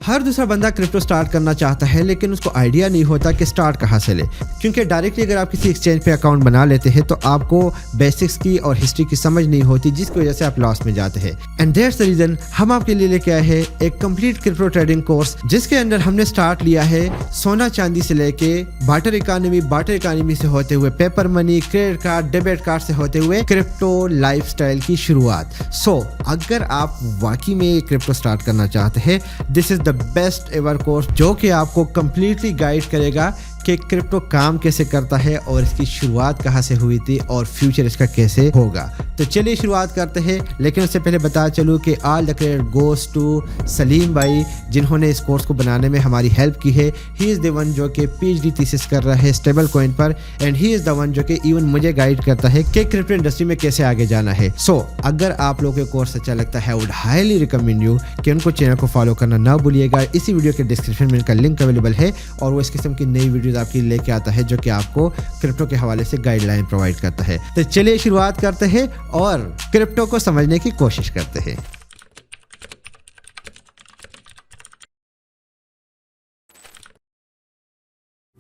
ہر دوسرا بندہ crypto start کرنا چاہتا ہے لیکن اس کو آئیڈیا نہیں ہوتا کہ سٹارٹ کہاں سے لے, کیونکہ ڈائریکٹلی اگر آپ کسی ایکسچینج پہ اکاؤنٹ بنا لیتے ہیں تو آپ کو بیسکس کی اور ہسٹری کی سمجھ نہیں ہوتی, جس کی وجہ سے آپ لاس میں جاتے ہیں. اینڈ دیٹس دی ریزن ہم آپ کے لیے لے کے آئے ہیں ایک کمپلیٹ کرپٹو ٹریڈنگ کورس, جس کے اندر ہم نے سٹارٹ لیا ہے سونا چاندی سے لے کے بارٹر اکانومی سے ہوتے ہوئے پیپر منی, کریڈٹ کارڈ, ڈیبٹ کارڈ سے ہوتے ہوئے کرپٹو لائف سٹائل کی شروعات. سو اگر آپ واقعی میں کرپٹو سٹارٹ کرنا چاہتے ہیں, دس از دا بیسٹ ایور کورس جو کہ آپ کو کمپلیٹلی گائیڈ کرے گا کہ کرپٹو کام کیسے کرتا ہے اور اس کی شروعات کہاں سے ہوئی تھی اور فیوچر اس کا کیسے ہوگا. تو چلیے شروعات کرتے ہیں, لیکن اس سے پہلے بتا چلوں کہ آل دا کریڈٹ گوز ٹو سلیم بھائی, جنہوں نے اس کورس کو بنانے میں ہماری ہیلپ کی ہے. ہی از دی ون جو کہ پی ایچ ڈی تھیسس کر رہا ہے stable coin per, and he is the one جو کہ ایون مجھے گائیڈ کرتا ہے کہ کرپٹو انڈسٹری میں کیسے آگے جانا ہے. سو اگر آپ لوگوں کو کورس اچھا لگتا ہے, وڈ ہائیلی ریکمینڈ یو کہ ان کو چینل کو فالو کرنا نہ بھولیے گا. اسی ویڈیو کے ڈسکرپشن میں ان کا لنک اویلیبل ہے, اور وہ اس قسم کی نئی ویڈیوز آپ کی لے کے آتا ہے جو کہ آپ کو کرپٹو کے حوالے سے گائیڈ لائن پرووائڈ کرتا ہے. تو چلیے شروعات کرتے ہیں اور کرپٹو کو سمجھنے کی کوشش کرتے ہیں.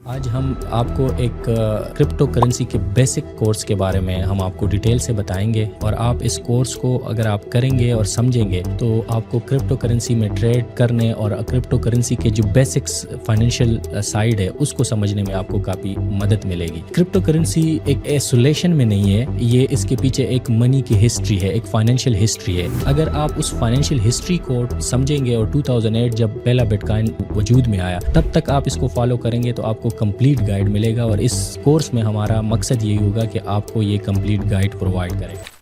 آج ہم آپ کو ایک کرپٹو کرنسی کے بیسک کورس کے بارے میں ہم آپ کو ڈیٹیل سے بتائیں گے, اور آپ اس کورس کو اگر آپ کریں گے اور سمجھیں گے تو آپ کو کرپٹو کرنسی میں ٹریڈ کرنے اور کرپٹو کرنسی کے جو بیسکس فائنینشیل سائیڈ ہے اس کو سمجھنے میں آپ کو کافی مدد ملے گی. کرپٹو کرنسی ایک ایسولیشن میں نہیں ہے, یہ اس کے پیچھے ایک منی کی ہسٹری ہے, ایک فائنینشیل ہسٹری ہے. اگر آپ اس فائنینشیل ہسٹری کو سمجھیں گے, اور 2008 جب پہلا بٹ کوائن وجود میں آیا تب تک آپ اس کو فالو کریں گے تو آپ کو کمپلیٹ گائیڈ ملے گا, اور اس کورس میں ہمارا مقصد یہی ہوگا کہ آپ کو یہ کمپلیٹ گائیڈ پرووائڈ کرے گا.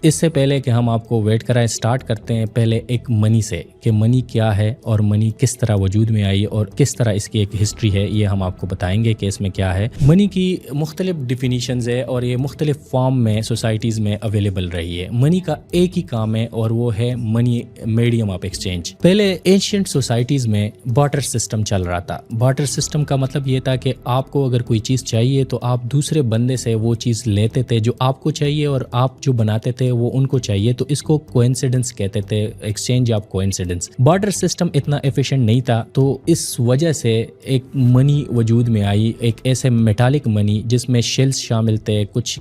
اس سے پہلے کہ ہم آپ کو ویٹ کرائیں, سٹارٹ کرتے ہیں پہلے ایک منی سے, کہ منی کیا ہے اور منی کس طرح وجود میں آئی اور کس طرح اس کی ایک ہسٹری ہے. یہ ہم آپ کو بتائیں گے کہ اس میں کیا ہے. منی کی مختلف ڈیفینیشنز ہے اور یہ مختلف فارم میں سوسائٹیز میں اویلیبل رہی ہے. منی کا ایک ہی کام ہے اور وہ ہے منی میڈیم آف ایکسچینج. پہلے اینشینٹ سوسائٹیز میں بارٹر سسٹم چل رہا تھا. بارٹر سسٹم کا مطلب یہ تھا کہ آپ کو اگر کوئی چیز چاہیے تو آپ دوسرے بندے سے وہ چیز لیتے تھے جو آپ کو چاہیے, اور آپ جو بناتے تھے وہ ان کو چاہیے, تو اس کو کوئنسیڈنس کہتے تھے, exchange of coincidence. Barter system اتنا ایفیشینٹ نہیں تھا, تو اس وجہ سے ایک منی وجود میں آئی, ایک ایسے میٹالک منی جس میں شیلز شامل تھے, کچھ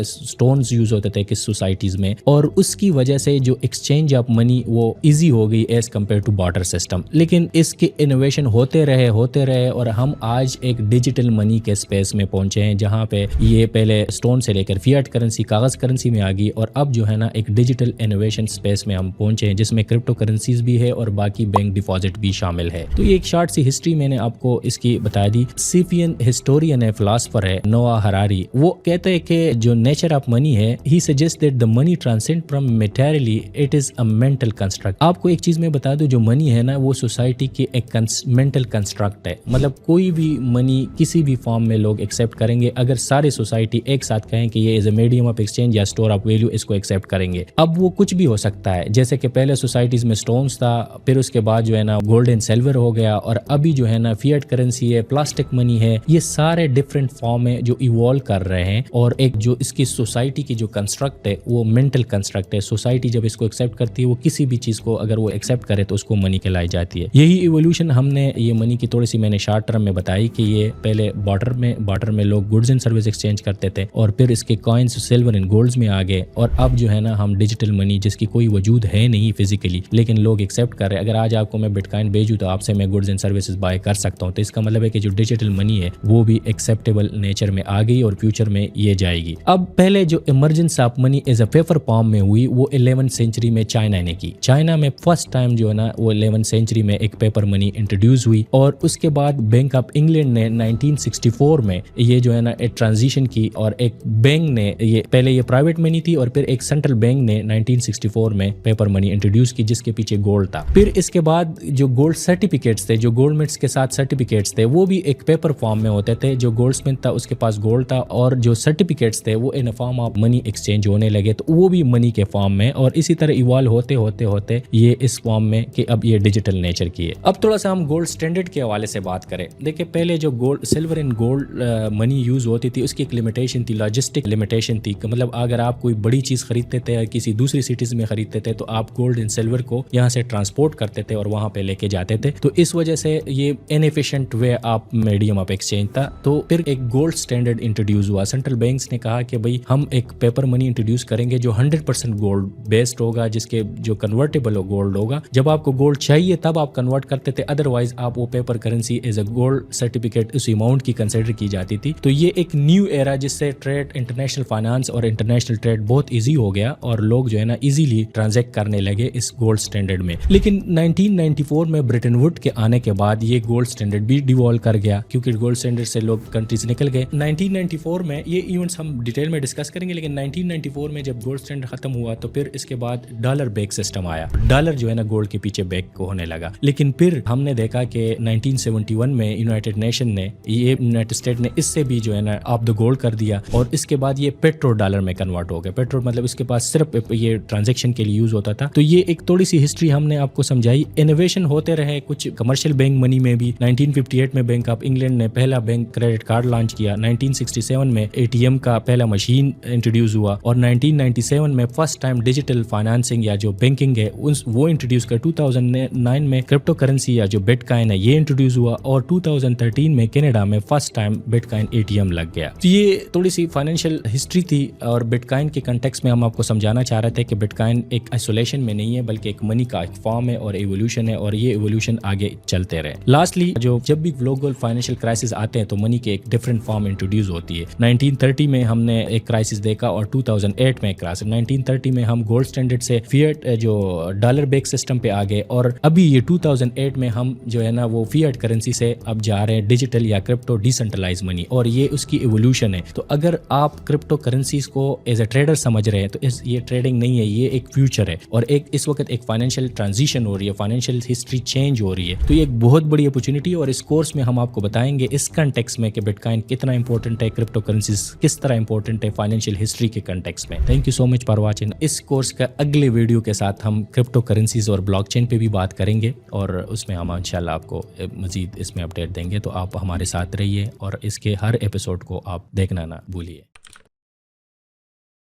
سٹونز یوز ہوتے تھے کس سوسائٹیز میں, اور اس کی وجہ سے جو ایکسچینج آف منی وہ ایزی ہو گئی as compare to barter system. لیکن اس کے انوویشن ہوتے رہے اور ہم آج ایک ڈیجیٹل منی کے اسپیس میں پہنچے ہیں, جہاں پہ یہ پہلے سٹون سے لے کر فیاٹ کرنسی, کاغذ کرنسی میں آ گئی, اور اب جو ہے نا ایک ڈیجیٹل انوویشن سپیس میں ہم پہنچے ہیں جس میں کرپٹو کرنسیز بھی ہے اور باقی بینک ڈیپازٹ بھی شامل ہے. تو یہ ایک شارٹ سی ہسٹری میں نے آپ کو اس کی بتا دی. سیفین ہسٹورین ہے, فلاسفر ہے, نوآ ہراری, وہ کہتے ہیں کہ جو نیچر آف منی ہے, he suggest that the money transcend from materially it is a mental construct. آپ کو ایک چیز میں بتا دوں, جو منی ہے نا وہ سوسائٹی کی ایک مینٹل کنسٹرکٹ ہے. مطلب کوئی بھی منی کسی بھی فارم میں لوگ ایکسیپٹ کریں گے اگر سارے سوسائٹی ایک ساتھ کہیں کہ یہ از اے میڈیم آف ایکسچینج یا اسٹور آف ویلیو, اس کو ایکسیپٹ کریں گے. اب وہ کچھ بھی ہو سکتا ہے, جیسے کہ پہلے سوسائٹیز میں سٹونز تھا, پھر اس کے بعد جو ہے نا گولڈ اینڈ سلور ہو گیا, اور ابھی جو ہے نا فیٹ کرنسی ہے, پلاسٹک منی ہے. یہ سارے ڈفرینٹ فارم ہیں جو ایوالو کر رہے ہیں, اور ایک جو اس کی سوسائٹی کی جو کنسٹرکٹ ہے وہ مینٹل کنسٹرکٹ ہے. سوسائٹی جب اس کو ایکسیپٹ کرتی ہے, وہ کسی بھی چیز کو اگر وہ ایکسیپٹ کرے تو اس کو منی کہلائی جاتی ہے. یہی ایوولوشن ہم نے یہ منی کی تھوڑی سی میں نے شارٹ ٹرم میں بتائی کہ یہ پہلے بارٹر میں لوگ گڈز اینڈ سروس ایکسچینج کرتے تھے, اور پھر اس کے کوائنز سلور اینڈ گولڈز میں آ گئے, اور اب جو ہے نا ہم ڈیجیٹل منی جس کی کوئی وجود ہے نہیں فزیکلی, لیکن لوگ ایکسیپٹ کر رہے ہیں. اگر آج آپ کو میں بٹ کوائن بھیجوں تو آپ سے میں گڈز اینڈ سروسز بائی کر سکتا ہوں, تو اس کا مطلب ہے کہ جو ڈیجیٹل منی ہے وہ بھی ایکسیپٹیبل نیچر میں آ گئی اور فیوچر میں یہ جائے گی. اب پہلے جو emergence of money as a paper form میں ہوئی وہ 11 سینچری میں چائنا نے کی. چائنا میں فرسٹ ٹائم جو ہے نا وہ 11 سینچری میں ایک پیپر منی انٹروڈیوس ہوئی, اور اس کے بعد بینک آف انگلینڈ نے 1964 میں یہ جو ہے نا ایک ٹرانزیشن کی, اور ایک بینک نے یہ پہلے یہ پرائیویٹ منی تھی, اور پھر ایک سینٹرل بینک نے 1964 میں پیپر منی انٹروڈیوس کی جس کے پیچھے گولڈ تھا. پھر اس کے بعد جو گولڈ سرٹیفکیٹس تھے, جو گولڈ مٹس کے ساتھ سرٹیفکیٹس تھے, وہ بھی ایک پیپر فارم میں ہوتے تھے. جو گولڈ سمتھ تھا اس کے پاس گولڈ تھا, اور جو سرٹیفکیٹس تھے وہ in form of money exchange ہونے لگے, تو وہ بھی منی کے فارم میں, اور اسی طرح ایوالو ہوتے یہ اس فارم میں کہ اب یہ ڈیجیٹل نیچر کی ہے. اب تھوڑا سا ہم گولڈ اسٹینڈرڈ کے حوالے سے بات کریں. دیکھیں پہلے جو gold silver and gold money use ہوتی تھی اس کی ایک لمیٹیشن تھی, لاجسٹک لمیٹیشن تھی, کہ مطلب اگر آپ کوئی بڑی چیز خریدتے تھے یا کسی دوسری سٹیز میں خریدتے تھے تو آپ گولڈ اینڈ سلور کو یہاں سے ٹرانسپورٹ کرتے تھے اور وہاں پہ لے کے جاتے تھے. تو اس وجہ سے یہ انیفیشینٹ وے آپ میڈیم آف ایکسچینج تھا. تو پھر ایک گولڈ اسٹینڈرڈ انٹروڈیوس ہوا. سینٹرل بینکس نے کہا کہ بھائی ہم ایک پیپر منی انٹروڈیوس کریں گے جو 100% گولڈ بیسڈ ہوگا, جس کے جو کنورٹیبل گولڈ ہوگا. جب آپ کو گولڈ چاہیے تب آپ کنورٹ کرتے تھے, ادروائز آپ وہ paper currency as a gold certificate اس اماؤنٹ کی کنسیڈر کی جاتی تھی. تو یہ ایک نیو ایرا جس سے ٹریڈ, انٹرنیشنل فائنانس اور انٹرنیشنل ٹریڈ بہت ایزی ہو گیا اور لوگ جو ہے نا ایزیلی ٹرانزیکٹ کرنے لگے اس گولڈ اسٹینڈرڈ میں. لیکن 1994 میں برٹن ووڈ کے آنے کے بعد یہ گولڈ اسٹینڈرڈ بھی ڈیوالو کر گیا کیونکہ گولڈ اسٹینڈرڈ سے لوگ کنٹریز نکل گئے. 1994 میں یہ ایونٹس ہم ڈیٹیل میں ڈسکس کریں گے, لیکن 1994 میں جب گولڈ اسٹینڈرڈ ختم ہوا تو پھر اس کے بعد ڈالر بیک سسٹم آیا. ڈالر جو ہے نا گولڈ کے پیچھے بیک کو ہونے لگا. لیکن پھر ہم نے دیکھا کہ 1971 میں یونائٹڈ نیشن نے, یہ یونائٹڈ اسٹیٹ نے اس سے بھی جو ہے نا آپ دا گولڈ کر دیا اور اس کے بعد یہ پیٹرو ڈالر میں کنورٹ ہو گیا. پیٹرو مطلب اس کے پاس صرف یہ ٹرانزیکشن کے لیے یوز ہوتا تھا. تو یہ ایک تھوڑی سی ہسٹری ہم نے آپ کو سمجھائی. انوویشن ہوتے رہے کچھ کمرشل بینک منی میں بھی. 1958 میں بینک آف انگلینڈ نے پہلا بینک کریڈٹ کارڈ لانچ کیا. 1967 میں ATM کا پہلا مشین انٹروڈیوس ہوا اور 1997 میں فرسٹ ٹائم ڈیجیٹل فائنانسنگ یا جو بینکنگ ہے وہ انٹروڈیوس کر. 2009 میں کرپٹو کرنسی یا جو بٹ کائن ہے یہ انٹروڈیوس ہوا اور 2013 میں کینیڈا میں فرسٹ ٹائم بٹ کائن ATM لگ گیا. تو یہ تھوڑی سی فائنینشیل ہسٹری تھی اور بٹ کائن کے کنٹیکس میں ہم آپ کو سمجھانا چاہ رہے تھے کہ بٹ کائن ایک آئسولیشن میں نہیں ہے بلکہ ایک منی کا ایک فارم ہے اور ایوولوشن ہے اور یہ ایوولوشن آگے چلتے رہے. لاسٹلی جب بھی گلوبل فائنینشیل کرائسس آتے ہیں تو منی کے ایک ڈفرینٹ فارم انٹروڈیوس ہوتی ہے. 1930 میں ہم نے ایک کرائسس دیکھا اور 2008 میں ایک کرائسس. 1930 میں ہم گولڈ اسٹینڈرڈ سے فیٹ جو ڈالر بیک سسٹم پہ آ گئے اور ابھی یہ 2008 میں ہم جو ہے نا وہ فیٹ کرنسی سے اب جا رہے ہیں ڈیجیٹل یا کرپٹو ڈیسنٹرلائز منی اور یہ اس کی ایوولوشن ہے. تو اگر آپ کرپٹو کرنسیز کو ایز اے ٹریڈر سمجھ رہے ہیں تو یہ ٹریڈنگ نہیں ہے, یہ ایک فیوچر ہے اور ایک اس وقت ایک فائنینشیل ٹرانزیشن ہو رہی ہے, فائنینشیل ہسٹری چینج ہو رہی ہے. تو یہ ایک بہت بڑی اپرچونٹی ہے اور اس کورس میں ہم آپ کو بتائیں گے اس کنٹیکس میں کہ بٹ کائن کتنا امپورٹنٹ ہے, کرپٹو کرنسیز کس طرح امپورٹنٹ ہے فائنینشیل ہسٹری کے کنٹیکس میں. Thank you so much for watching. اس کورس کا اگلے ویڈیو کے ساتھ ہم کرپٹو کرنسیز اور بلاک چین پہ بھی بات کریں گے اور اس میں ہم انشاءاللہ آپ کو مزید اس میں اپڈیٹ دیں گے. تو آپ ہمارے ساتھ رہیے اور اس کے ہر ایپیسوڈ کو آپ دیکھنا نہ بھولیے.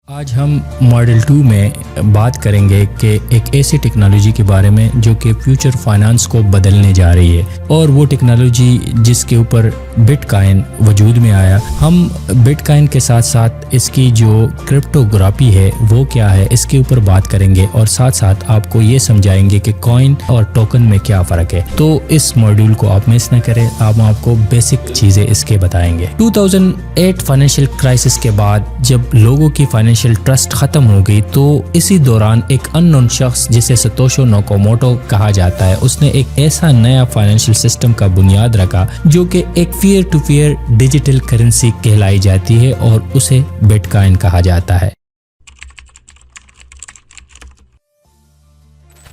آج ہم ماڈل 2 میں بات کریں گے کہ ایک ایسی ٹیکنالوجی کے بارے میں جو کہ فیوچر فائنانس کو بدلنے جا رہی ہے اور وہ ٹیکنالوجی جس کے اوپر بٹ کائن وجود میں آیا. ہم بٹ کائن کے ساتھ ساتھ اس کی جو کرپٹوگرافی ہے وہ کیا ہے اس کے اوپر بات کریں گے اور ساتھ ساتھ آپ کو یہ سمجھائیں گے کہ کوائن اور ٹوکن میں کیا فرق ہے. تو اس ماڈیول کو آپ مس نہ کریں, آپ کو بیسک چیزیں اس کے بتائیں گے. 2008 فائنینشیل کرائسس کے بعد جب لوگوں کی فائنینشیل ٹرسٹ ختم ہو گئی تو اسی دوران ایک ان نون شخص جسے ستوشی ناکاموٹو کہا جاتا ہے, اس نے ایک ایسا نیا فائنینشیل سسٹم کا بنیاد رکھا جو کہ ایک peer to peer digital currency کہلائی جاتی ہے اور اسے بٹ کائن کہا جاتا ہے.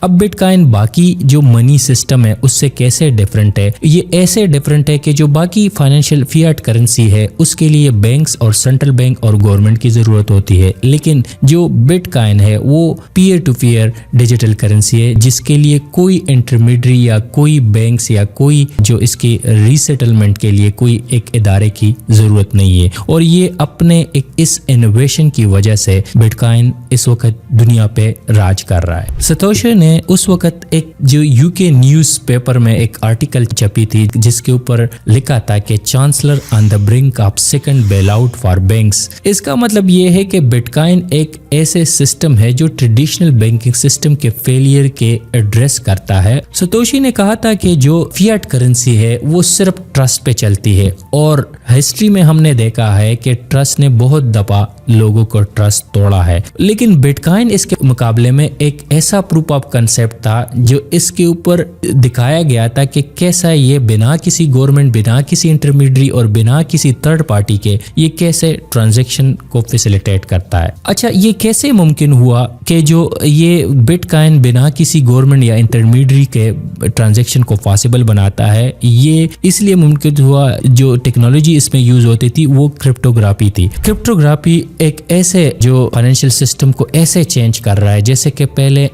اب بٹ کائن باقی جو منی سسٹم ہے اس سے کیسے ڈیفرنٹ ہے؟ یہ ایسے ڈیفرنٹ ہے کہ جو باقی فائنینشیل فیاٹ کرنسی ہے اس کے لیے بینکس اور سینٹرل بینک اور گورنمنٹ کی ضرورت ہوتی ہے, لیکن جو بٹ کائن ہے وہ peer to peer digital currency ہے جس کے لیے کوئی انٹرمیڈری یا کوئی بینکس یا کوئی جو اس کی ریسیٹلمنٹ کے لیے کوئی ایک ادارے کی ضرورت نہیں ہے. اور یہ اپنے ایک اس انوویشن کی وجہ سے بٹ کائن اس وقت دنیا پہ راج کر رہا ہے. ستوشی نے اس وقت ایک جو UK نیوز پیپر میں ایک آرٹیکل چھپی تھی جس کے اوپر لکھا تھا کہ chancellor on the brink of second bailout for banks. اس کا مطلب یہ ہے کہ بٹ کائن ایک ایسے سسٹم ہے جو ٹریڈیشنل بینکنگ سسٹم کے فیلئر کے ایڈریس کرتا ہے. ستوشی نے کہا تھا کہ جو فیاٹ کرنسی ہے وہ صرف ٹرسٹ پہ چلتی ہے اور ہسٹری میں ہم نے دیکھا ہے کہ ٹرسٹ نے بہت دفعہ لوگوں کو ٹرسٹ توڑا ہے, لیکن بٹ کائن اس کے مقابلے میں ایک ایسا پروف آف کنسیپٹ تھا جو اس کے اوپر دکھایا گیا تھا کہ کیسا یہ بنا کسی گورنمنٹ, بنا کسی انٹرمیڈری اور بنا کسی تھرڈ پارٹی کے یہ کیسے ٹرانزیکشن کو فیسیلیٹیٹ کرتا ہے. اچھا, یہ کیسے ممکن ہوا کہ جو یہ بٹ کائن بنا کسی گورنمنٹ یا انٹرمیڈری کے ٹرانزیکشن کو پاسبل بناتا ہے؟ یہ اس لیے ممکن ہوا جو ٹیکنالوجی اس میں یوز ہوتی تھی وہ کرپٹوگرافی تھی. کرپٹوگرافی ایک ایسے جو فائنینشیل سسٹم کو ایسے چینج کر رہا ہے جیسے کہ پہلے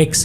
X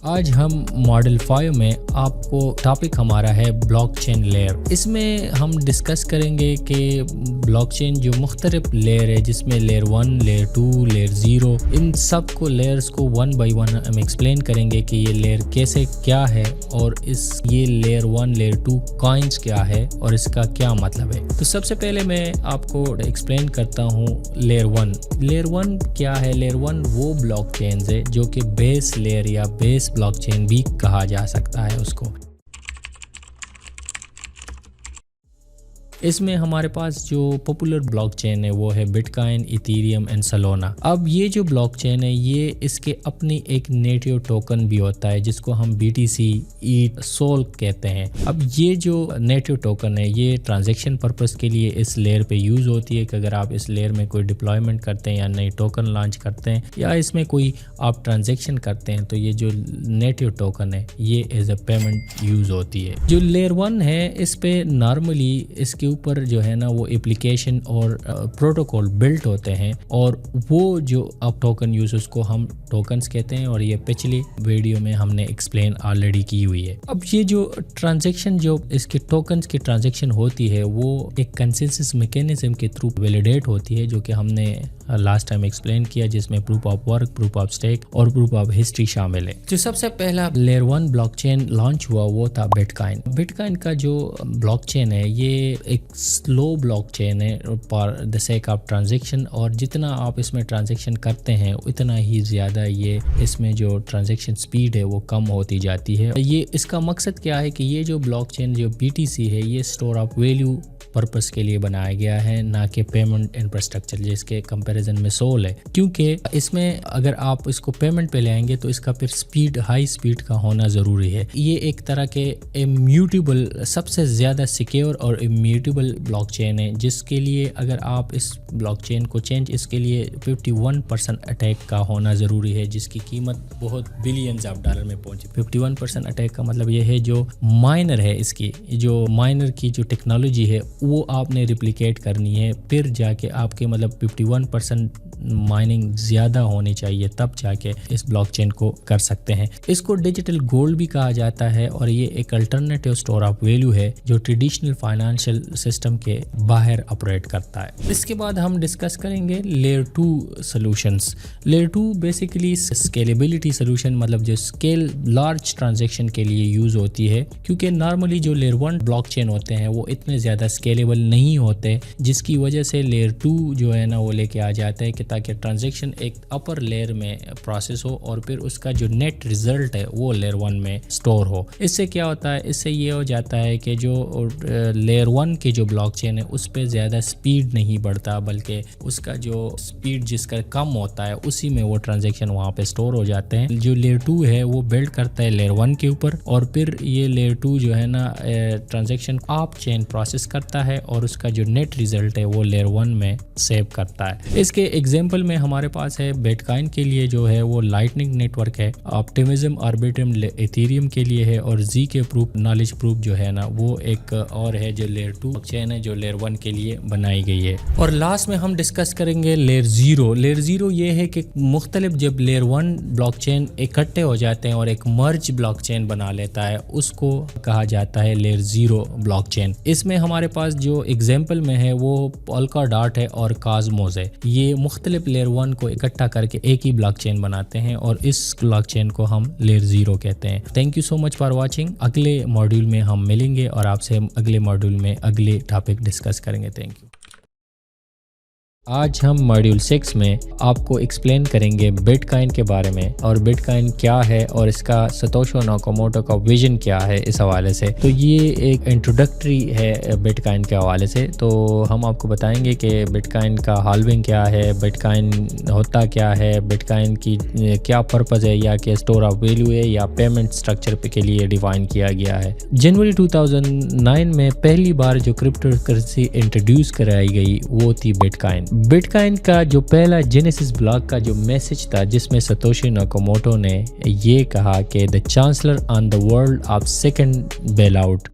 آج ہم ماڈل 5 میں آپ کو ٹاپک ہمارا ہے بلاک چین لیئر. اس میں ہم ڈسکس کریں گے کہ بلاک چین جو مختلف لیئر ہے جس میں لیئر 1, لیئر 2, لیئر 0 ان سب کو لیئرز کو 1 بائی 1 ہم ایکسپلین کریں گے کہ یہ لیئر کیسے کیا ہے اور یہ لیئر 1, لیئر 2 کوائنز کیا ہے اور اس کا کیا مطلب ہے. تو سب سے پہلے میں آپ کو ایکسپلین کرتا ہوں لیئر 1. لیئر 1 کیا ہے؟ لیئر 1 وہ بلاک چینز ہے جو کہ بیس لیئر یا بیس بلاک چین بھی کہا جا سکتا ہے اس کو. اس میں ہمارے پاس جو پاپولر بلاک چین ہے وہ ہے بٹ کائن, ایتھیریم اینڈ سلونا. اب یہ جو بلاک چین ہے یہ اس کے اپنی ایک نیٹیو ٹوکن بھی ہوتا ہے جس کو ہم BTC, ایٹ, سول کہتے ہیں. اب یہ جو نیٹیو ٹوکن ہے یہ ٹرانزیکشن پرپس کے لیے اس لیئر پہ یوز ہوتی ہے کہ اگر آپ اس لیئر میں کوئی ڈپلائمنٹ کرتے ہیں یا نئی ٹوکن لانچ کرتے ہیں یا اس میں کوئی آپ ٹرانزیکشن کرتے ہیں تو یہ جو نیٹیو ٹوکن ہے یہ ایز اے پیمنٹ یوز ہوتی ہے. جو لیئر 1 ہے اس پہ نارملی اس کے اوپر جو ہے نا وہ اپلیکیشن اور پروٹوکول بلٹ ہوتے ہیں اور وہ جو اب ٹوکن یوز اس کو ہم ٹوکنز کہتے ہیں اور یہ پچھلی ویڈیو میں ہم نے ایکسپلین آلریڈی کی ہوئی ہے. اب یہ جو ٹرانزیکشن جو اس کے ٹوکنز کی ٹرانزیکشن ہوتی ہے وہ ایک کنسنسس میکینزم کے تھرو ویلیڈیٹ ہوتی ہے جو کہ ہم نے لاسٹ ٹائم ایکسپلین کیا جس میں proof of work, proof of stack اور پروف آف ہسٹری شامل ہے. جو سب سے پہلا لیئر 1 بلاک چین لانچ ہوا وہ تھا بٹ کائن. بٹ کائن کا جو بلاک چین ہے یہ ایک سلو بلاک چین ہے for the sake of transaction اور جتنا آپ اس میں ٹرانزیکشن کرتے ہیں اتنا ہی زیادہ یہ اس میں جو ٹرانزیکشن سپیڈ ہے وہ کم ہوتی جاتی ہے. یہ اس کا مقصد کیا ہے کہ یہ جو بلاک چین جو BTC ہے یہ اسٹور آف ویلیو پرپس کے لیے بنایا گیا ہے نہ کہ پیمنٹ انفراسٹرکچر جس کے کمپیریزن میں سول ہے. کیونکہ اس میں اگر آپ اس کو پیمنٹ پہ لے آئیں گے تو اس کا پھر سپیڈ ہائی سپیڈ کا ہونا ضروری ہے. یہ ایک طرح کے امیوٹیبل سب سے زیادہ سیکیور اور امیوٹیبل بلاک چین ہے جس کے لیے اگر آپ اس بلاک چین کو چینج اس کے لیے 51% اٹیک کا ہونا ضروری ہے جس کی قیمت بہت بلینز آف ڈالر میں پہنچی. 51% اٹیک کا مطلب یہ ہے جو مائنر ہے اس کی جو مائنر کی جو ٹیکنالوجی ہے وہ آپ نے ریپلیکیٹ کرنی ہے پھر جا کے آپ کے مطلب 51% مائننگ زیادہ ہونی چاہیے تب جا کے اس بلاک چین کو کر سکتے ہیں. اس کو ڈیجیٹل گولڈ بھی کہا جاتا ہے اور یہ ایک الٹرنیٹیو اسٹور آف ویلیو ہے جو ٹریڈیشنل فائنانشل سسٹم کے باہر آپریٹ کرتا ہے. اس کے بعد ہم ڈسکس کریں گے layer 2 solutions. Layer 2 basically scalability solution مطلب جو اسکیل لارج ٹرانزیکشن کے لیے یوز ہوتی ہے کیونکہ نارملی جو لیئر 1 بلاک چین ہوتے ہیں وہ اتنے زیادہ اسکیلیبل نہیں ہوتے جس کی وجہ سے لیئر 2 جو ہے نا وہ لے کے آ جاتا ہے کہ تاکہ ٹرانزیکشن ایک اپر لیئر میں پروسیس ہو اور پھر اس کا جو نیٹ ریزلٹ ہے وہ لیئر 1 میں سٹور ہو. اس سے کیا ہوتا ہے؟ اس سے یہ ہو جاتا ہے کہ جو لیئر 1 کی جو بلاک چین ہے اس پہ زیادہ سپیڈ نہیں بڑھتا بلکہ اس کا جو سپیڈ جس کا کم ہوتا ہے اسی میں وہ ٹرانزیکشن وہاں پہ سٹور ہو جاتے ہیں. جو لیئر 2 ہے وہ بلڈ کرتا ہے لیئر 1 کے اوپر اور پھر یہ لیئر 2 جو ہے نا ٹرانزیکشن آپ چین پروسیس کرتا ہے اور اس کا جو نیٹ ریزلٹ ہے وہ لیئر 1 میں سیو کرتا ہے. اس کے ایگزامپل میں ہمارے پاس ہے بٹ کائن کے لیے جو ہے وہ لائٹننگ نیٹ ورک ہے, آپٹیمزم آربیٹرم ایتھیریم کے لیے ہے اور زی کے پروف نالج پروف جو ہے نا وہ ایک اور ہے جو لیئر 2 چین ہے جو لیئر 1 کے لیے بنائی گئی ہے. اور لاسٹ میں ہم ڈسکس کریں گے لیئر 0. لیئر 0 یہ ہے کہ مختلف جب لیئر 1 بلاک چین اکٹھے ہو جاتے ہیں اور ایک مرج بلاک چین بنا لیتا ہے اس کو کہا جاتا ہے لیئر 0 بلاک چین. اس میں ہمارے پاس جو ایگزامپل میں ہے وہ پولکا ڈاٹ ہے اور کازموز ہے. یہ مختلف لیئر 1 کو اکٹھا کر کے ایک ہی بلاک چین بناتے ہیں اور اس بلاک چین کو ہم لیئر 0 کہتے ہیں. Thank you so much for watching. اگلے ماڈیول میں ہم ملیں گے اور آپ سے اگلے ماڈیول میں اگلے ٹاپک ڈسکس کریں گے. Thank you. آج ہم ماڈیول 6 میں آپ کو ایکسپلین کریں گے بٹ کائن کے بارے میں اور بٹ کائن کیا ہے اور اس کا ستوشی ناکاموٹو کا ویژن کیا ہے اس حوالے سے. تو یہ ایک انٹروڈکٹری ہے بٹ کائن کے حوالے سے. تو ہم آپ کو بتائیں گے کہ بٹ کائن کا ہالوینگ کیا ہے, بٹ کائن ہوتا کیا ہے, بٹ کائن کی کیا پرپز ہے یا کہ اسٹور آف ویلیو ہے یا پیمنٹ اسٹرکچر کے لیے ڈیفائن کیا گیا ہے. جنوری 2009 میں پہلی بار جو کرپٹو کرنسی انٹروڈیوس کرائی گئی وہ تھی بٹ کائن. بٹ کائن کا جو پہلا جینیسس بلاک کا جو میسج تھا جس میں ستوشی ناکاموٹو نے یہ کہا کہ the chancellor on the world of second bailout.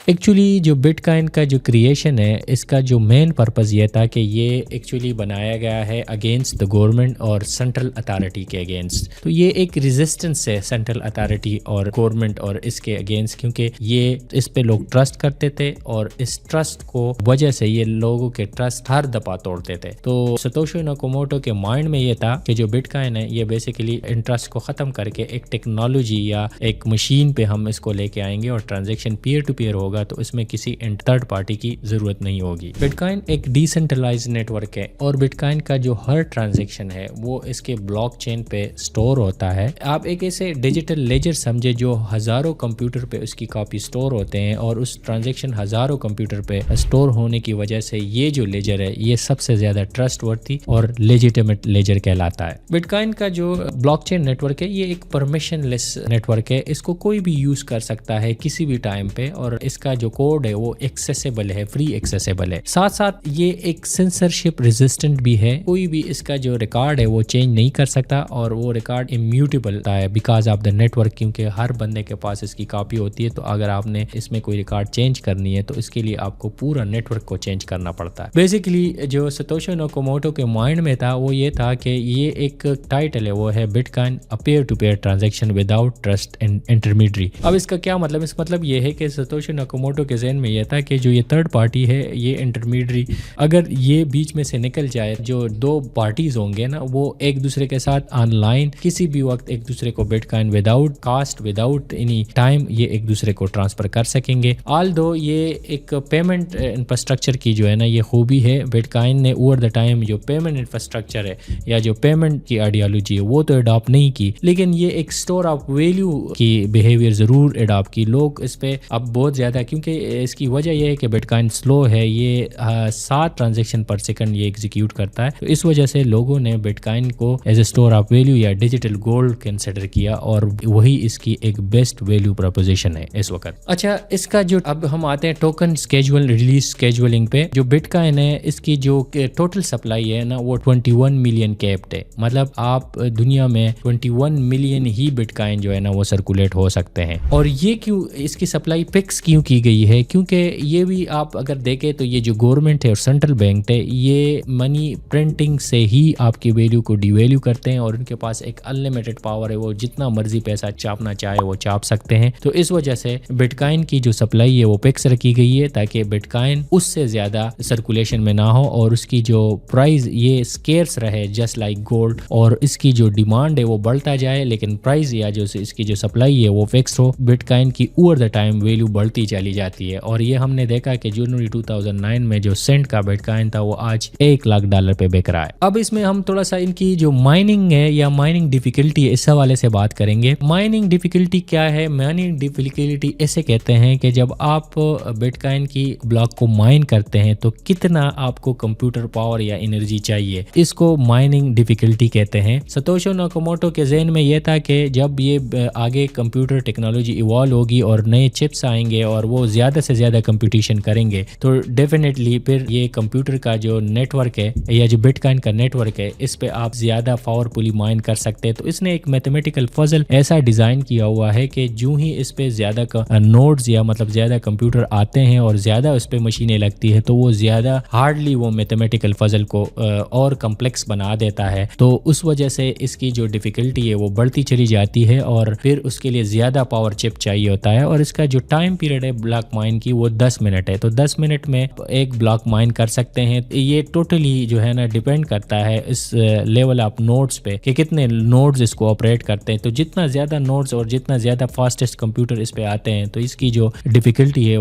Actually جو بٹ کائن کا جو کریشن ہے اس کا جو مین پرپز یہ تھا کہ یہ ایکچولی بنایا گیا ہے اگینسٹ دا گورنمنٹ اور سینٹرل اتھارٹی کے اگینسٹ. تو یہ ایک ریزسٹنس ہے سینٹرل اتھارٹی اور گورنمنٹ اور اس کے اگینسٹ، کیونکہ یہ اس پہ لوگ ٹرسٹ کرتے تھے اور اس ٹرسٹ کو وجہ سے یہ لوگوں کے ٹرسٹ ہر دفعہ توڑتے تھے. تو ستوشی ناکاموٹو کے مائنڈ میں یہ تھا کہ جو بٹ کائن ہے یہ بیسیکلی انٹرسٹ کو ختم کر کے ایک ٹیکنالوجی یا ایک مشین پہ ہم اس کو لے کے آئیں گے اور ٹرانزیکشن پیئر ٹو پیئر ہوگا، تو اس میں کسی تھرڈ پارٹی کی ضرورت نہیں ہوگی. بٹ کائن ایک ڈیسنٹرلائز نیٹ ورک ہے اور بٹ کائن کا جو ہر ٹرانزیکشن ہے وہ اس کے بلاک چین پہ سٹور ہوتا ہے. آپ ایک ایسے ڈیجیٹل لیجر سمجھے جو ہزاروں کمپیوٹر پہ اس کی کاپی سٹور ہوتے ہیں اور اس ٹرانزیکشن ہزاروں کمپیوٹر پہ سٹور ہونے کی وجہ سے یہ جو لیجر ہے یہ سب سے زیادہ ٹرسٹ ورتھی اور لیجیٹیمیٹ لیجر کہلاتا ہے. بٹ کائن کا جو بلاک چین نیٹ ورک ہے یہ ایک پرمیشن لیس نیٹ ورک ہے، اس کو کوئی بھی یوز کر سکتا ہے کسی بھی ٹائم پہ اور اس کا جو کوڈ ہے وہ ایکسیسیبل ہے، فری ایکسیسیبل ہے. ساتھ ساتھ یہ ایک سینسرشپ ریزسٹنٹ بھی ہے، کوئی بھی اس کا جو ریکارڈ ہے وہ چینج نہیں کر سکتا اور وہ ریکارڈ امیوٹیبل ہے because of the network, کیونکہ ہر بندے کے پاس اس کی کاپی ہوتی ہے. تو اگر آپ نے اس میں کوئی ریکارڈ چینج کرنی ہے تو اس کے لیے آپ کو پورا نیٹ ورک کو چینج کرنا پڑتا ہے. بیسیکلی جو ستوشی ناکاموٹو کے مائنڈ میں تھا وہ یہ تھا کہ یہ ایک ٹائٹل ہے، وہ ہے Bitcoin peer to peer transaction without trust intermediary. اب اس کا کیا مطلب؟ اس مطلب یہ ہے کہ ستوشی ناکاموٹو کے ذہن میں یہ تھا کہ جو یہ تھرڈ پارٹی ہے یہ انٹرمیڈری اگر یہ بیچ میں سے نکل جائے، جو دو پارٹیز ہوں گے نا وہ ایک دوسرے کے ساتھ آن لائن کسی بھی وقت ایک دوسرے کو بٹ کائن without cost without any time یہ ایک دوسرے کو ٹرانسفر کر سکیں گے. آل دو یہ ایک پیمنٹ انفراسٹرکچر کی جو ہے نا یہ خوبی ہے. بٹ کائن نے اوور دا ٹائم جو پیمنٹ انفراسٹرکچر ہے یا جو پیمنٹ کی آئیڈیالوجی ہے وہ تو اڈاپٹ نہیں کی، لیکن یہ ایک اسٹور آف ویلیو کی بیہیویئر ضرور اڈاپٹ کی. لوگ اس پہ اب بہت زیادہ، کیونکہ اس کی وجہ یہ ہے کہ بٹ کائن سلو ہے، یہ 7 ٹرانزیکشن پر سیکنڈ یہ ایگزیکیوٹ کرتا ہے. تو اس وجہ سے لوگوں نے بٹ کائن کو as a store of value یا ڈیجیٹل گولڈ کنسیڈر کیا اور وہی اس کی ایک بیسٹ ویلیو پروپوزیشن ہے اس وقت. اچھا، اس کا جو اب ہم آتے ہیں ٹوکن اسکیجول ریلیز اسکیجولنگ پہ. جو بٹ کائن ہے اس کی جو ٹوٹل سپلائی ہے نا وہ 21 ملین کیپٹ ہے. مطلب آپ دنیا میں 21 ملین ہی بٹ کائن جو ہے نا وہ سرکولیٹ ہو سکتے ہیں. اور یہ کیوں اس کی سپلائی فکس کیوں کی گئی ہے؟ کیونکہ یہ بھی آپ اگر دیکھیں تو یہ جو گورنمنٹ ہے اور سینٹرل بینک ہے یہ منی پرنٹنگ سے ہی آپ کی ویلیو کو ڈی ویلیو کرتے ہیں اور ان کے پاس ایک انلمیٹڈ پاور ہے، وہ جتنا مرضی پیسہ چاپنا چاہے وہ چاپ سکتے ہیں. تو اس وجہ سے بٹ کائن کی جو سپلائی ہے وہ فکس رکھی گئی ہے تاکہ بٹ کائن اس سے زیادہ سرکولیشن میں نہ ہو اور اس کی جو پرائز یہ اسکیئرس رہے جسٹ لائک گولڈ، اور اس کی جو ڈیمانڈ ہے وہ بڑھتا جائے لیکن پرائز یا جو اس کی جو سپلائی ہے وہ فکس ہو. بٹ کائن کی اوور دا ٹائم ویلیو بڑھتی چلی جاتی ہے اور یہ ہم نے دیکھا کہ جنوری 2009 میں جو سینٹ کا بٹ کائن تھا وہ آج $1,00,000 پہ بک رہا ہے. اب اس میں ہم تھوڑا سا ان کی جو مائننگ ہے یا مائننگ ڈیفیکلٹی ہے اس حوالے سے بات کریں گے. مائننگ ڈیفیکلٹی کیا ہے؟ مائننگ ڈیفیکلٹی ایسے کہتے ہیں کہ جب آپ بٹ کائن کی بلاک کو مائن کرتے ہیں تو کتنا آپ کو کمپیوٹر پاور یا انرجی چاہیے، اس کو مائننگ ڈیفیکلٹی کہتے ہیں. ستوشی ناکاموٹو کے ذہن میں یہ تھا کہ جب یہ آگے کمپیوٹر ٹیکنالوجی ایوالو ہوگی اور نئے چپس آئیں گے اور وہ زیادہ سے زیادہ کمپٹیشن کریں گے تو ڈیفینیٹلی پھر یہ کمپیوٹر کا جو نیٹ ورک ہے یا جو بٹ کائن کا نیٹ ورک ہے اس پہ آپ زیادہ پاورفلی مائن کر سکتے ہیں. تو اس نے ایک میتھمیٹیکل فزل ایسا ڈیزائن کیا ہوا ہے کہ جو ہی اس پہ زیادہ نوڈز یا مطلب زیادہ کمپیوٹر آتے ہیں اور زیادہ اس پہ مشینیں لگتی ہے تو وہ زیادہ ہارڈلی وہ میتھمیٹیکل فزل کو اور کمپلیکس بنا دیتا ہے. تو اس وجہ سے اس کی جو ڈیفیکلٹی ہے وہ بڑھتی چلی جاتی ہے اور پھر اس کے لیے زیادہ پاور چپ چاہیے ہوتا ہے. اور اس کا جو ٹائم پیریڈ ہے بلاک مائن کی وہ 10 منٹ ہے. تو 10 منٹ میں ایک بلاک مائن کر سکتے ہیں. یہ ٹوٹلی جو ہے نا ڈیپینڈ کرتا ہے اس لیول آف نوڈز پہ کہ کتنے نوڈز اس کو آپریٹ کرتے ہیں. تو جتنا زیادہ نوڈز اور جتنا زیادہ فاسٹسٹ کمپیوٹر اس پہ آتے ہیں تو اس کی جو ڈیفیکلٹی ہے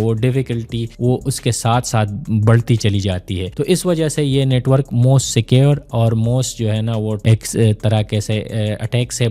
وہ اس کے ساتھ ساتھ بڑھتی چلی جاتی ہے. تو اس وجہ سے یہ نیٹ ورک موسٹ سیکیور اور موسٹ جو ہے نا وہ ایک طرح کے سے اٹیک سے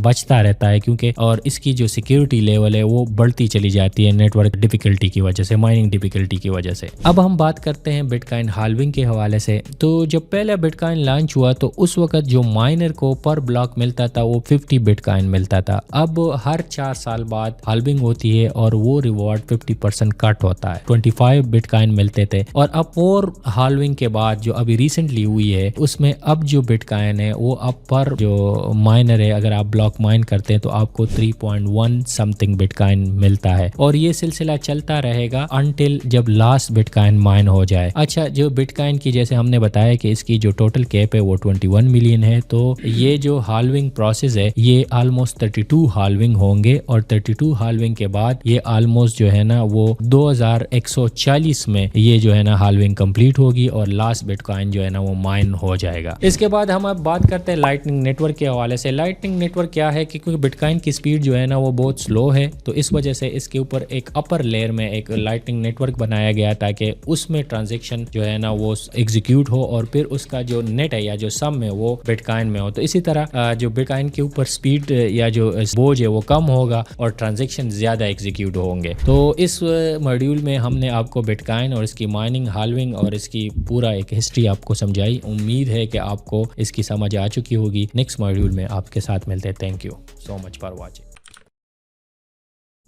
بچتا رہتا ہے کیونکہ اور اس کی جو سیکیورٹی لیول ہے وہ بڑھتی چلی جاتی ہے نیٹ ورک ڈیفیکلٹی کی وجہ سے، مائننگ ڈیفیکلٹی کی وجہ سے. اب ہم بات کرتے ہیں بٹ کائن ہالوینگ کے حوالے سے. تو جب پہلا بٹ کائن لانچ ہوا تو اس وقت جو مائنر کو پر بلاک ملتا تھا وہ 50 بٹ کائن ملتا تھا. اب ہر 4 سال بعد ہالوینگ ہوتی ہے اور وہ ریوارڈ 50% کٹ ہوتا ہے. 25 بٹ کائن ملتے تھے اور اب اور ہالوینگ کے بعد جو ابھی ریسنٹلی ہوئی ہے اس میں اب جو بٹ کائن ہے وہ اب پر جو مائنر ہے اگر آپ بلاک مائن کرتے ہیں تو آپ کو 3.1 سم تھنگ بٹ کائن ملتا ہے. اور یہ سلسلہ سلسلہ چلتا رہے گا انٹل جب لاسٹ بٹکوائن مائن ہو جائے. اچھا جو بٹکوائن کی جیسے ہم نے بتایا کہ اس کی جو ٹوٹل کیپ ہے وہ 21 ملین ہے, تو یہ جو ہالونگ پروسیس ہے یہ آلموسٹ 32 ہالونگ ہوں گے, اور 32 ہالونگ کے بعد یہ آلموسٹ جو ہے نا وہ 2140 میں یہ جو ہے نا ہالونگ کمپلیٹ ہوگی اور لاسٹ بٹکوائن جو ہے نا وہ مائن ہو جائے گا. اس کے بعد ہم اب بات کرتے ہیں لائٹننگ نیٹ ورک کے حوالے سے. لائٹننگ نیٹ ورک کیا ہے کہ کیونکہ بٹکوائن کی سپیڈ جو ہے نا وہ بہت سلو ہے, تو اس وجہ سے اس کے اوپر ایک اپر لیئر میں ایک لائٹننگ نیٹ ورک بنایا گیا تاکہ اس میں ٹرانزیکشن جو ہے نا وہ ایگزیکیوٹ ہو اور پھر اس کا جو نیٹ ہے یا جو سم ہے وہ بٹکوائن میں ہو. تو اسی طرح جو بٹکوائن کے اوپر سپیڈ یا جو بوجھ ہے وہ کم ہوگا اور ٹرانزیکشن زیادہ ایگزیکیوٹ ہوں گے. تو اس ماڈیول میں ہم نے آپ کو بٹکوائن اور اس کی مائننگ, ہالونگ اور اس کی پورا ایک ہسٹری آپ کو سمجھائی. امید ہے کہ آپ کو اس کی سمجھ آ چکی ہوگی. نیکسٹ ماڈیول میں آپ کے ساتھ ملتے ہیں. Thank you so much for watching.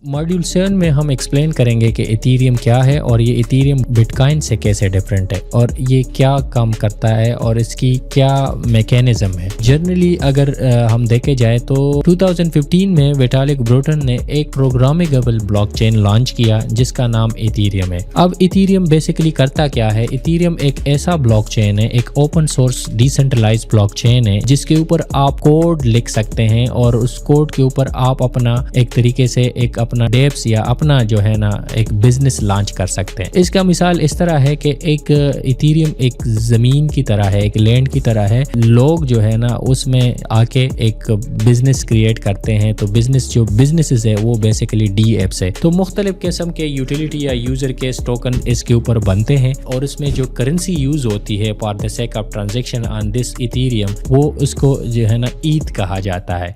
Module 7 میں ہم ایکسپلین کریں گے کہ ایتھیریم کیا ہے اور یہ ایتھیریم بٹکوائن سے کیسے ڈیفرنٹ ہے اور یہ کیا کام کرتا ہے اور اس کی کیا میکینزم ہے. جنرلی اگر ہم دیکھے جائے تو 2015 میں ویٹالک بروٹن نے ایک پروگرامیبل بلاک چین لانچ کیا جس کا نام ایتھیریم ہے. اب ایتھیریم بیسیکلی کرتا کیا ہے؟ ایتھیریم ایک ایسا بلاک چین ہے, ایک اوپن سورس ڈیسنٹرلائز بلاک چین ہے جس کے اوپر آپ کوڈ لکھ سکتے ہیں اور اس کوڈ کے اوپر آپ اپنا ایک طریقے سے ایک اپنا ڈیپس یا اپنا جو ہے نا ایک بزنس لانچ کر سکتے ہیں. اس کا مثال اس طرح ہے کہ ایک ایتھیریم ایک زمین کی طرح ہے, ایک لینڈ کی طرح ہے. لوگ جو ہے نا اس میں آ کے ایک بزنس کریٹ کرتے ہیں, تو بزنس جو بزنسز ہے وہ بیسیکلی ڈی ایپس ہے. تو مختلف قسم کے یوٹیلیٹی یا یوزر کیس ٹوکن اس کے اوپر بنتے ہیں اور اس میں جو کرنسی یوز ہوتی ہے for the sake of transaction on this Ethereum وہ اس کو جو ہے نا ایتھ کہا جاتا ہے.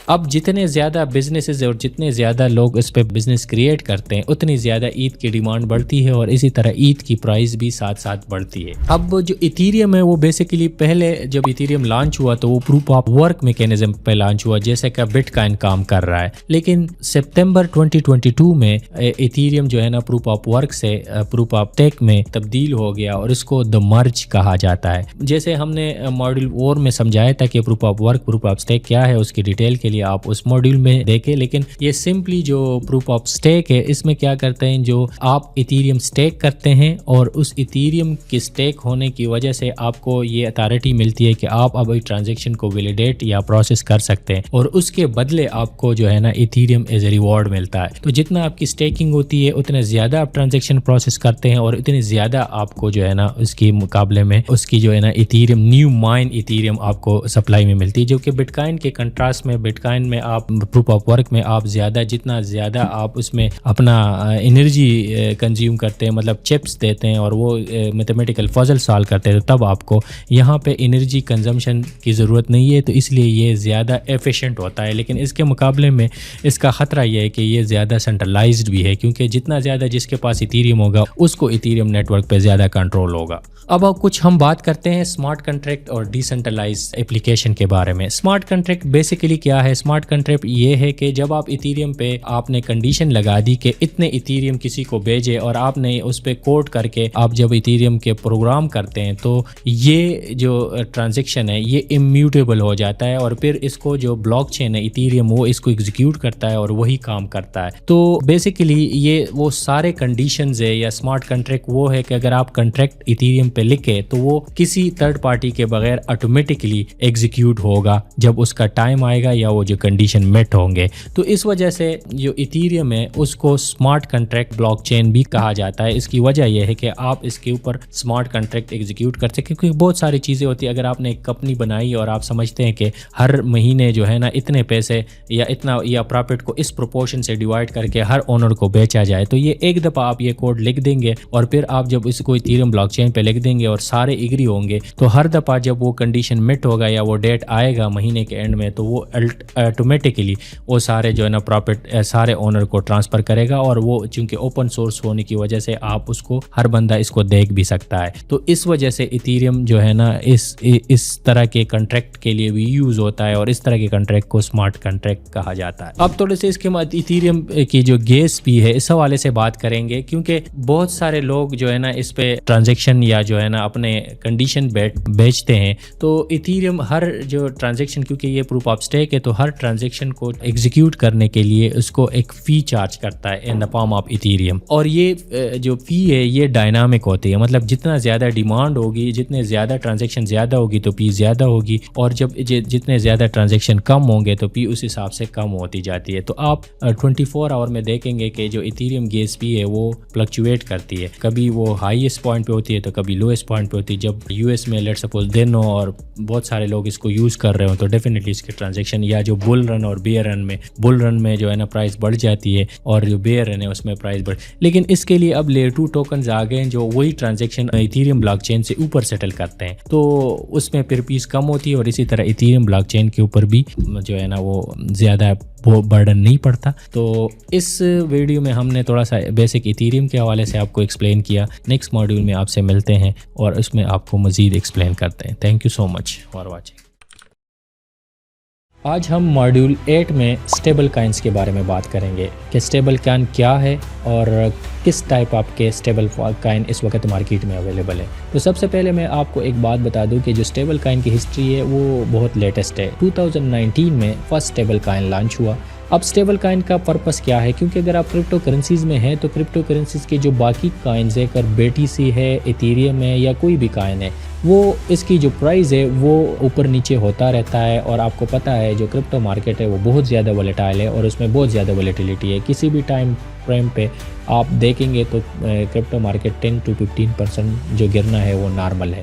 اب جتنے زیادہ بزنسز اور جتنے زیادہ لوگ اس پہ بزنس کریٹ کرتے ہیں اتنی زیادہ عید کی ڈیمانڈ بڑھتی ہے اور اسی طرح عید کی پرائز بھی ساتھ ساتھ بڑھتی ہے. اب جو ایتھیریم ہے وہ بیسیکلی پہلے جب ایتھیریم لانچ ہوا تو وہ پروف آف ورک میکینزم پہ لانچ ہوا جیسے کہ بٹکوائن کام کر رہا ہے, لیکن سپتمبر 2022 میں ایتھیریم جو ہے نا پروف آف ورک سے پروف آف ٹیک میں تبدیل ہو گیا اور اس کو دا مرج کہا جاتا ہے. جیسے ہم نے ماڈیول 4 میں سمجھایا تھا کہ proof of work proof of stake کیا ہے, اس کی ڈیٹیل کے لیے آپ اس ماڈیول میں دیکھیں. لیکن یہ سمپلی جو پروف آف سٹیک ہے اس میں کیا کرتے ہیں, جو آپ ایتھیریم سٹیک کرتے ہیں اور اس ایتھیریم کی سٹیک ہونے کی وجہ سے آپ کو یہ اتھارٹی ملتی ہے کہ آپ اب ٹرانزیکشن کو ویلیڈیٹ یا پروسیس کر سکتے ہیں اور اس کے بدلے آپ کو جو ہے نا ایتھیریم ایز اے ریوارڈ ملتا ہے. تو جتنا آپ کی سٹیکنگ ہوتی ہے اتنے زیادہ آپ ٹرانزیکشن پروسیس کرتے ہیں اور اتنے زیادہ آپ کو جو ہے نا اس کے مقابلے میں اس کی جو ہے نا ایتھیریم نیو مائن ایتھیریم آپ کو سپلائی میں ملتی ہے, جو کہ بٹکوائن کے کنٹراسٹ میں بٹکوائن میں آپ پروف آف ورک میں آپ زیادہ جتنا زیادہ آپ اس میں اپنا انرجی کنزیوم کرتے ہیں, مطلب چپس دیتے ہیں اور وہ میتھمیٹیکل پزل سالو کرتے ہیں, تو تب آپ کو یہاں پہ انرجی کنزمپشن کی ضرورت نہیں ہے, تو اس لیے یہ زیادہ ایفیشینٹ ہوتا ہے. لیکن اس کے مقابلے میں اس کا خطرہ یہ ہے کہ یہ زیادہ سینٹرلائزڈ بھی ہے, کیونکہ جتنا زیادہ جس کے پاس ایتھیریم ہوگا اس کو ایتھیریم نیٹ ورک پہ زیادہ کنٹرول ہوگا. اب کچھ ہم بات کرتے ہیں اسمارٹ کنٹریکٹ اور ڈیسنٹرلائز ایپلیکیشن کے بارے میں. اسمارٹ کنٹریکٹ بیسیکلی کیا ہے؟ اسمارٹ کنٹریکٹ یہ ہے کہ جب آپ ایتھیریم پہ آپ نے کنڈیشن لگا دی کہ اتنے ایتھیریم کسی کو بھیجے اور آپ نے اس پہ کوڈ کر کے آپ جب ایتھیریم کے پروگرام کرتے ہیں تو یہ جو ٹرانزیکشن ہے یہ امیوٹیبل ہو جاتا ہے اور پھر اس کو جو بلاک چین ہے ایتھیریم وہ اس کو ایگزیکیوٹ کرتا ہے اور وہی کام کرتا ہے. تو بیسیکلی یہ وہ سارے کنڈیشنز ہے یا اسمارٹ کنٹریکٹ وہ ہے کہ اگر آپ کنٹریکٹ ایتھیریم پہ لکھے تو وہ کسی تھرڈ پارٹی کے بغیر آٹومیٹکلی ایگزیکیوٹ ہوگا جب اس کا ٹائم آئے گا یا وہ جو کنڈیشن میٹ ہوں گے. تو اس وجہ سے جو ایتھیریم ہے اس کو اسمارٹ کنٹریکٹ بلاک چین بھی کہا جاتا ہے. اس کی وجہ یہ ہے کہ آپ اس کے اوپر اسمارٹ کنٹریکٹ ایگزیکیوٹ کر سکیں, کیونکہ بہت ساری چیزیں ہوتی ہیں. اگر آپ نے ایک کمپنی بنائی اور آپ سمجھتے ہیں کہ ہر مہینے جو ہے نا اتنے پیسے یا اتنا یا پروفٹ کو اس پروپورشن سے ڈیوائڈ کر کے ہر اونر کو بیچا جائے, تو یہ ایک دفعہ آپ یہ کوڈ لکھ دیں گے اور پھر آپ جب اس کو ایتھیریم بلاک چین پہ لکھ دیں گے اور سارے ایگری ہوں گے تو ہر دفعہ جب وہ کنڈیشن مٹ ہوگا یا وہ ڈیٹ آئے گا مہینے کے اینڈ میں تو وہ آٹومیٹکلی وہ سارے جو ہے نا پروفٹ سارے اونر کو ٹرانسفر کرے گا. اور وہ چونکہ اوپن سورس ہونے کی وجہ سے آپ اس کو ہر بندہ اس کو دیکھ بھی سکتا ہے. تو اس وجہ سے ایتھیریم جو ہے نا اس طرح کے کنٹریکٹ کے لیے بھی یوز ہوتا ہے اور اس طرح کے کنٹریکٹ کو اسمارٹ کنٹریکٹ کہا جاتا ہے. اب تھوڑے سے اس کے بعد ایتھیریم کی جو گیس بھی ہے اس حوالے سے بات کریں گے, کیونکہ بہت سارے لوگ جو ہے نا اس پہ ٹرانزیکشن یا جو ہے نا اپنے کنڈیشن بیچتے ہیں تو ایتھیریم ہر جو ٹرانزیکشن، کیونکہ یہ پروف آف اسٹیک ہے تو ہر ٹرانزیکشن کو ایگزیکیوٹ کرنے کے لیے اس کو ایک فی چارج کرتا ہے ان دا فارم آف ایتھیریم. اور یہ جو فی ہے یہ ڈائنامک ہوتی ہے، مطلب جتنا زیادہ ڈیمانڈ ہوگی، جتنے زیادہ ٹرانزیکشن زیادہ ہوگی تو پی زیادہ ہوگی، اور جب جتنے زیادہ ٹرانزیکشن کم ہوں گے تو پی اس حساب سے کم ہوتی جاتی ہے. تو آپ 24 آور میں دیکھیں گے کہ جو ایتھیریم گیس پی ہے وہ فلکچویٹ کرتی ہے، کبھی وہ ہائیسٹ پوائنٹ پہ ہوتی ہے تو کبھی لوئسٹ پوائنٹ پہ ہوتی ہے. جب یو ایس میں لیٹ سپوز دن ہو اور بہت سارے لوگ اس کو یوز کر رہے ہوں تو ڈیفینیٹلی اس کے ٹرانزیکشن، یا جو بل رن اور بیئر رن میں جو ہے نا پرائس بڑھ جاتی ہے اور جو بیئر رن ہے اس میں پرائس بڑھ. لیکن اس کے لیے اب لیئر 2 ٹوکنز آ گئے ہیں جو وہی ٹرانزیکشن ایتھیریم بلاک چین سے اوپر سیٹل کرتے ہیں، تو اس میں پھر پیس کم ہوتی ہے، اور اسی طرح ایتھیریم بلاک چین کے اوپر بھی جو ہے نا وہ زیادہ وہ برڈن نہیں پڑتا. تو اس ویڈیو میں ہم نے تھوڑا سا بیسک ایتھیریم کے حوالے سے آپ کو ایکسپلین کیا. نیکسٹ ماڈیول میں آپ سے ملتے ہیں اور اس میں آپ کو مزید ایکسپلین کرتے ہیں. Thank you so much for watching. آج ہم ماڈیول 8 میں اسٹیبل کائنس کے بارے میں بات کریں گے کہ اسٹیبل کائن کیا ہے اور کس ٹائپ آپ کے اسٹیبل کائن اس وقت مارکیٹ میں اویلیبل ہے. تو سب سے پہلے میں آپ کو ایک بات بتا دوں کہ جو اسٹیبل کائن کی ہسٹری ہے وہ بہت لیٹسٹ ہے. 2019 میں فرسٹ اسٹیبل کائن لانچ ہوا. اب اسٹیبل کائن کا پرپس کیا ہے؟ کیونکہ اگر آپ کرپٹو کرنسیز میں ہیں تو کرپٹو کرنسیز کے جو باقی کائنز ہے، اگر BTC ہے، ایتھیریم ہے یا کوئی بھی کائن ہے، وہ اس کی جو پرائز ہے وہ اوپر نیچے ہوتا رہتا ہے. اور آپ کو پتہ ہے جو کرپٹو مارکیٹ ہے وہ بہت زیادہ ولیٹائل ہے اور اس میں بہت زیادہ ولیٹیلیٹی ہے. کسی بھی ٹائم فریم پہ آپ دیکھیں گے تو کرپٹو مارکیٹ 10 to 15% جو گرنا ہے وہ نارمل ہے.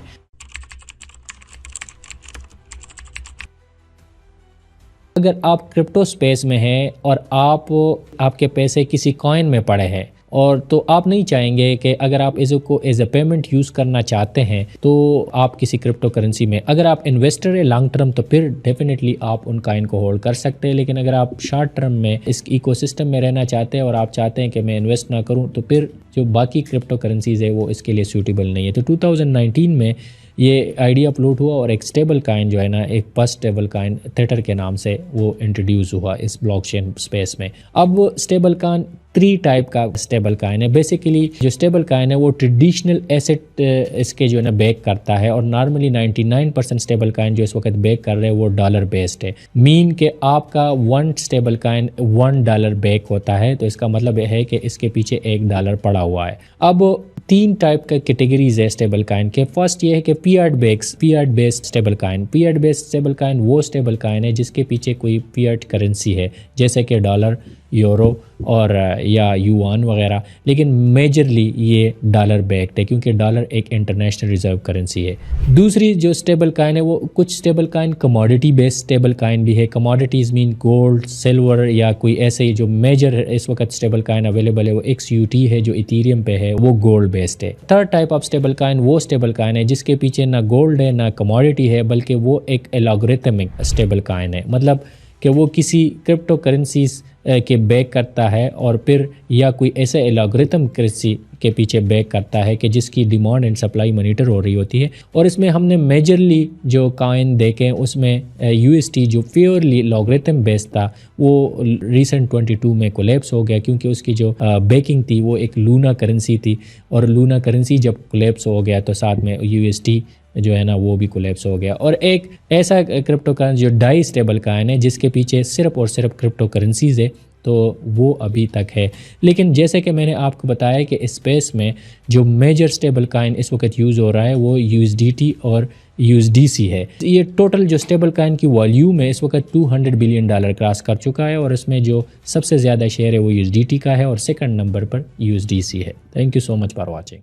اگر آپ کرپٹو سپیس میں ہیں اور آپ کے پیسے کسی کوائن میں پڑے ہیں اور تو آپ نہیں چاہیں گے کہ اگر آپ اس کو ایز اے پیمنٹ یوز کرنا چاہتے ہیں تو آپ کسی کرپٹو کرنسی میں، اگر آپ انویسٹر ہے لانگ ٹرم تو پھر ڈیفینیٹلی آپ ان کائن کو ہولڈ کر سکتے ہیں. لیکن اگر آپ شارٹ ٹرم میں اس ایکو سسٹم میں رہنا چاہتے ہیں اور آپ چاہتے ہیں کہ میں انویسٹ نہ کروں تو پھر جو باقی کرپٹو کرنسیز ہے وہ اس کے لیے سوٹیبل نہیں ہے. تو 2019 میں یہ آئیڈیا اپلوڈ ہوا اور ایک اسٹیبل کائن جو ہے نا، ایک فرسٹ اسٹیبل کائن تھیٹر کے نام سے وہ انٹروڈیوس ہوا اس بلاک چین اسپیس میں. اب اسٹیبل کائن 3 ٹائپ کا اسٹیبل کائن ہے. بیسیکلی جو اسٹیبل کائن ہے وہ ٹریڈیشنل ایسٹ اس کے جو ہے نا بیک کرتا ہے، اور نارملی 99% اسٹیبل کائن جو اس وقت بیک کر رہے ہیں وہ ڈالر بیسڈ ہے. مین کہ آپ کا 1 اسٹیبل کائن $1 بیک ہوتا ہے، تو اس کا مطلب یہ ہے کہ اس کے پیچھے $1 پڑا ہوا ہے. اب 3 ٹائپ کا کیٹیگریز ہے اسٹیبل کائن کے. فرسٹ یہ ہے کہ فیاٹ بیسڈ اسٹیبل کائن. فیاٹ بیسڈ اسٹیبل کائن وہ اسٹیبل کائن ہے جس کے پیچھے کوئی فیاٹ کرنسی ہے، جیسے کہ ڈالر، یورو اور یا یوان وغیرہ. لیکن میجرلی یہ ڈالر بیکڈ ہے کیونکہ ڈالر ایک انٹرنیشنل ریزرو کرنسی ہے. دوسری جو اسٹیبل کائن ہے وہ کچھ اسٹیبل کائن کموڈٹی بیسڈ اسٹیبل کائن بھی ہے. کموڈٹیز مین گولڈ، سلور یا کوئی ایسے جو میجر اس وقت اسٹیبل کائن اویلیبل ہے وہ XUT ہے جو ایتھیریم پہ ہے، وہ گولڈ بیسڈ ہے. تھرڈ ٹائپ آف اسٹیبل کائن وہ اسٹیبل کائن ہے جس کے پیچھے نہ گولڈ ہے نہ کموڈٹی ہے، بلکہ وہ ایک الگورتھمک اسٹیبل کائن ہے. مطلب کہ وہ کسی کرپٹو کرنسیز کے بیک کرتا ہے اور پھر یا کوئی ایسے الگورتھم کرنسی کے پیچھے بیک کرتا ہے کہ جس کی ڈیمانڈ اینڈ سپلائی مانیٹر ہو رہی ہوتی ہے. اور اس میں ہم نے میجرلی جو کائن دیکھیں اس میں UST جو پیورلی لاگریتھم بیس تھا وہ ریسنٹ 22 میں کولیپس ہو گیا کیونکہ اس کی جو بیکنگ تھی وہ ایک لونا کرنسی تھی، اور لونا کرنسی جب کولیپس ہو گیا تو ساتھ میں UST جو ہے نا وہ بھی کولیپس ہو گیا. اور ایک ایسا کرپٹو کرنسی جو ڈائی اسٹیبل کائن ہے جس کے پیچھے صرف اور صرف کرپٹو کرنسیز ہے، تو وہ ابھی تک ہے. لیکن جیسے کہ میں نے آپ کو بتایا کہ اسپیس میں جو میجر اسٹیبل کائن اس وقت یوز ہو رہا ہے وہ USDT اور USDC ہے. یہ ٹوٹل جو اسٹیبل کائن کی والیوم ہے اس وقت $200 بلین کراس کر چکا ہے، اور اس میں جو سب سے زیادہ شیئر ہے وہ USDT کا ہے اور سیکنڈ نمبر پر USDC ہے. Thank you so much for watching.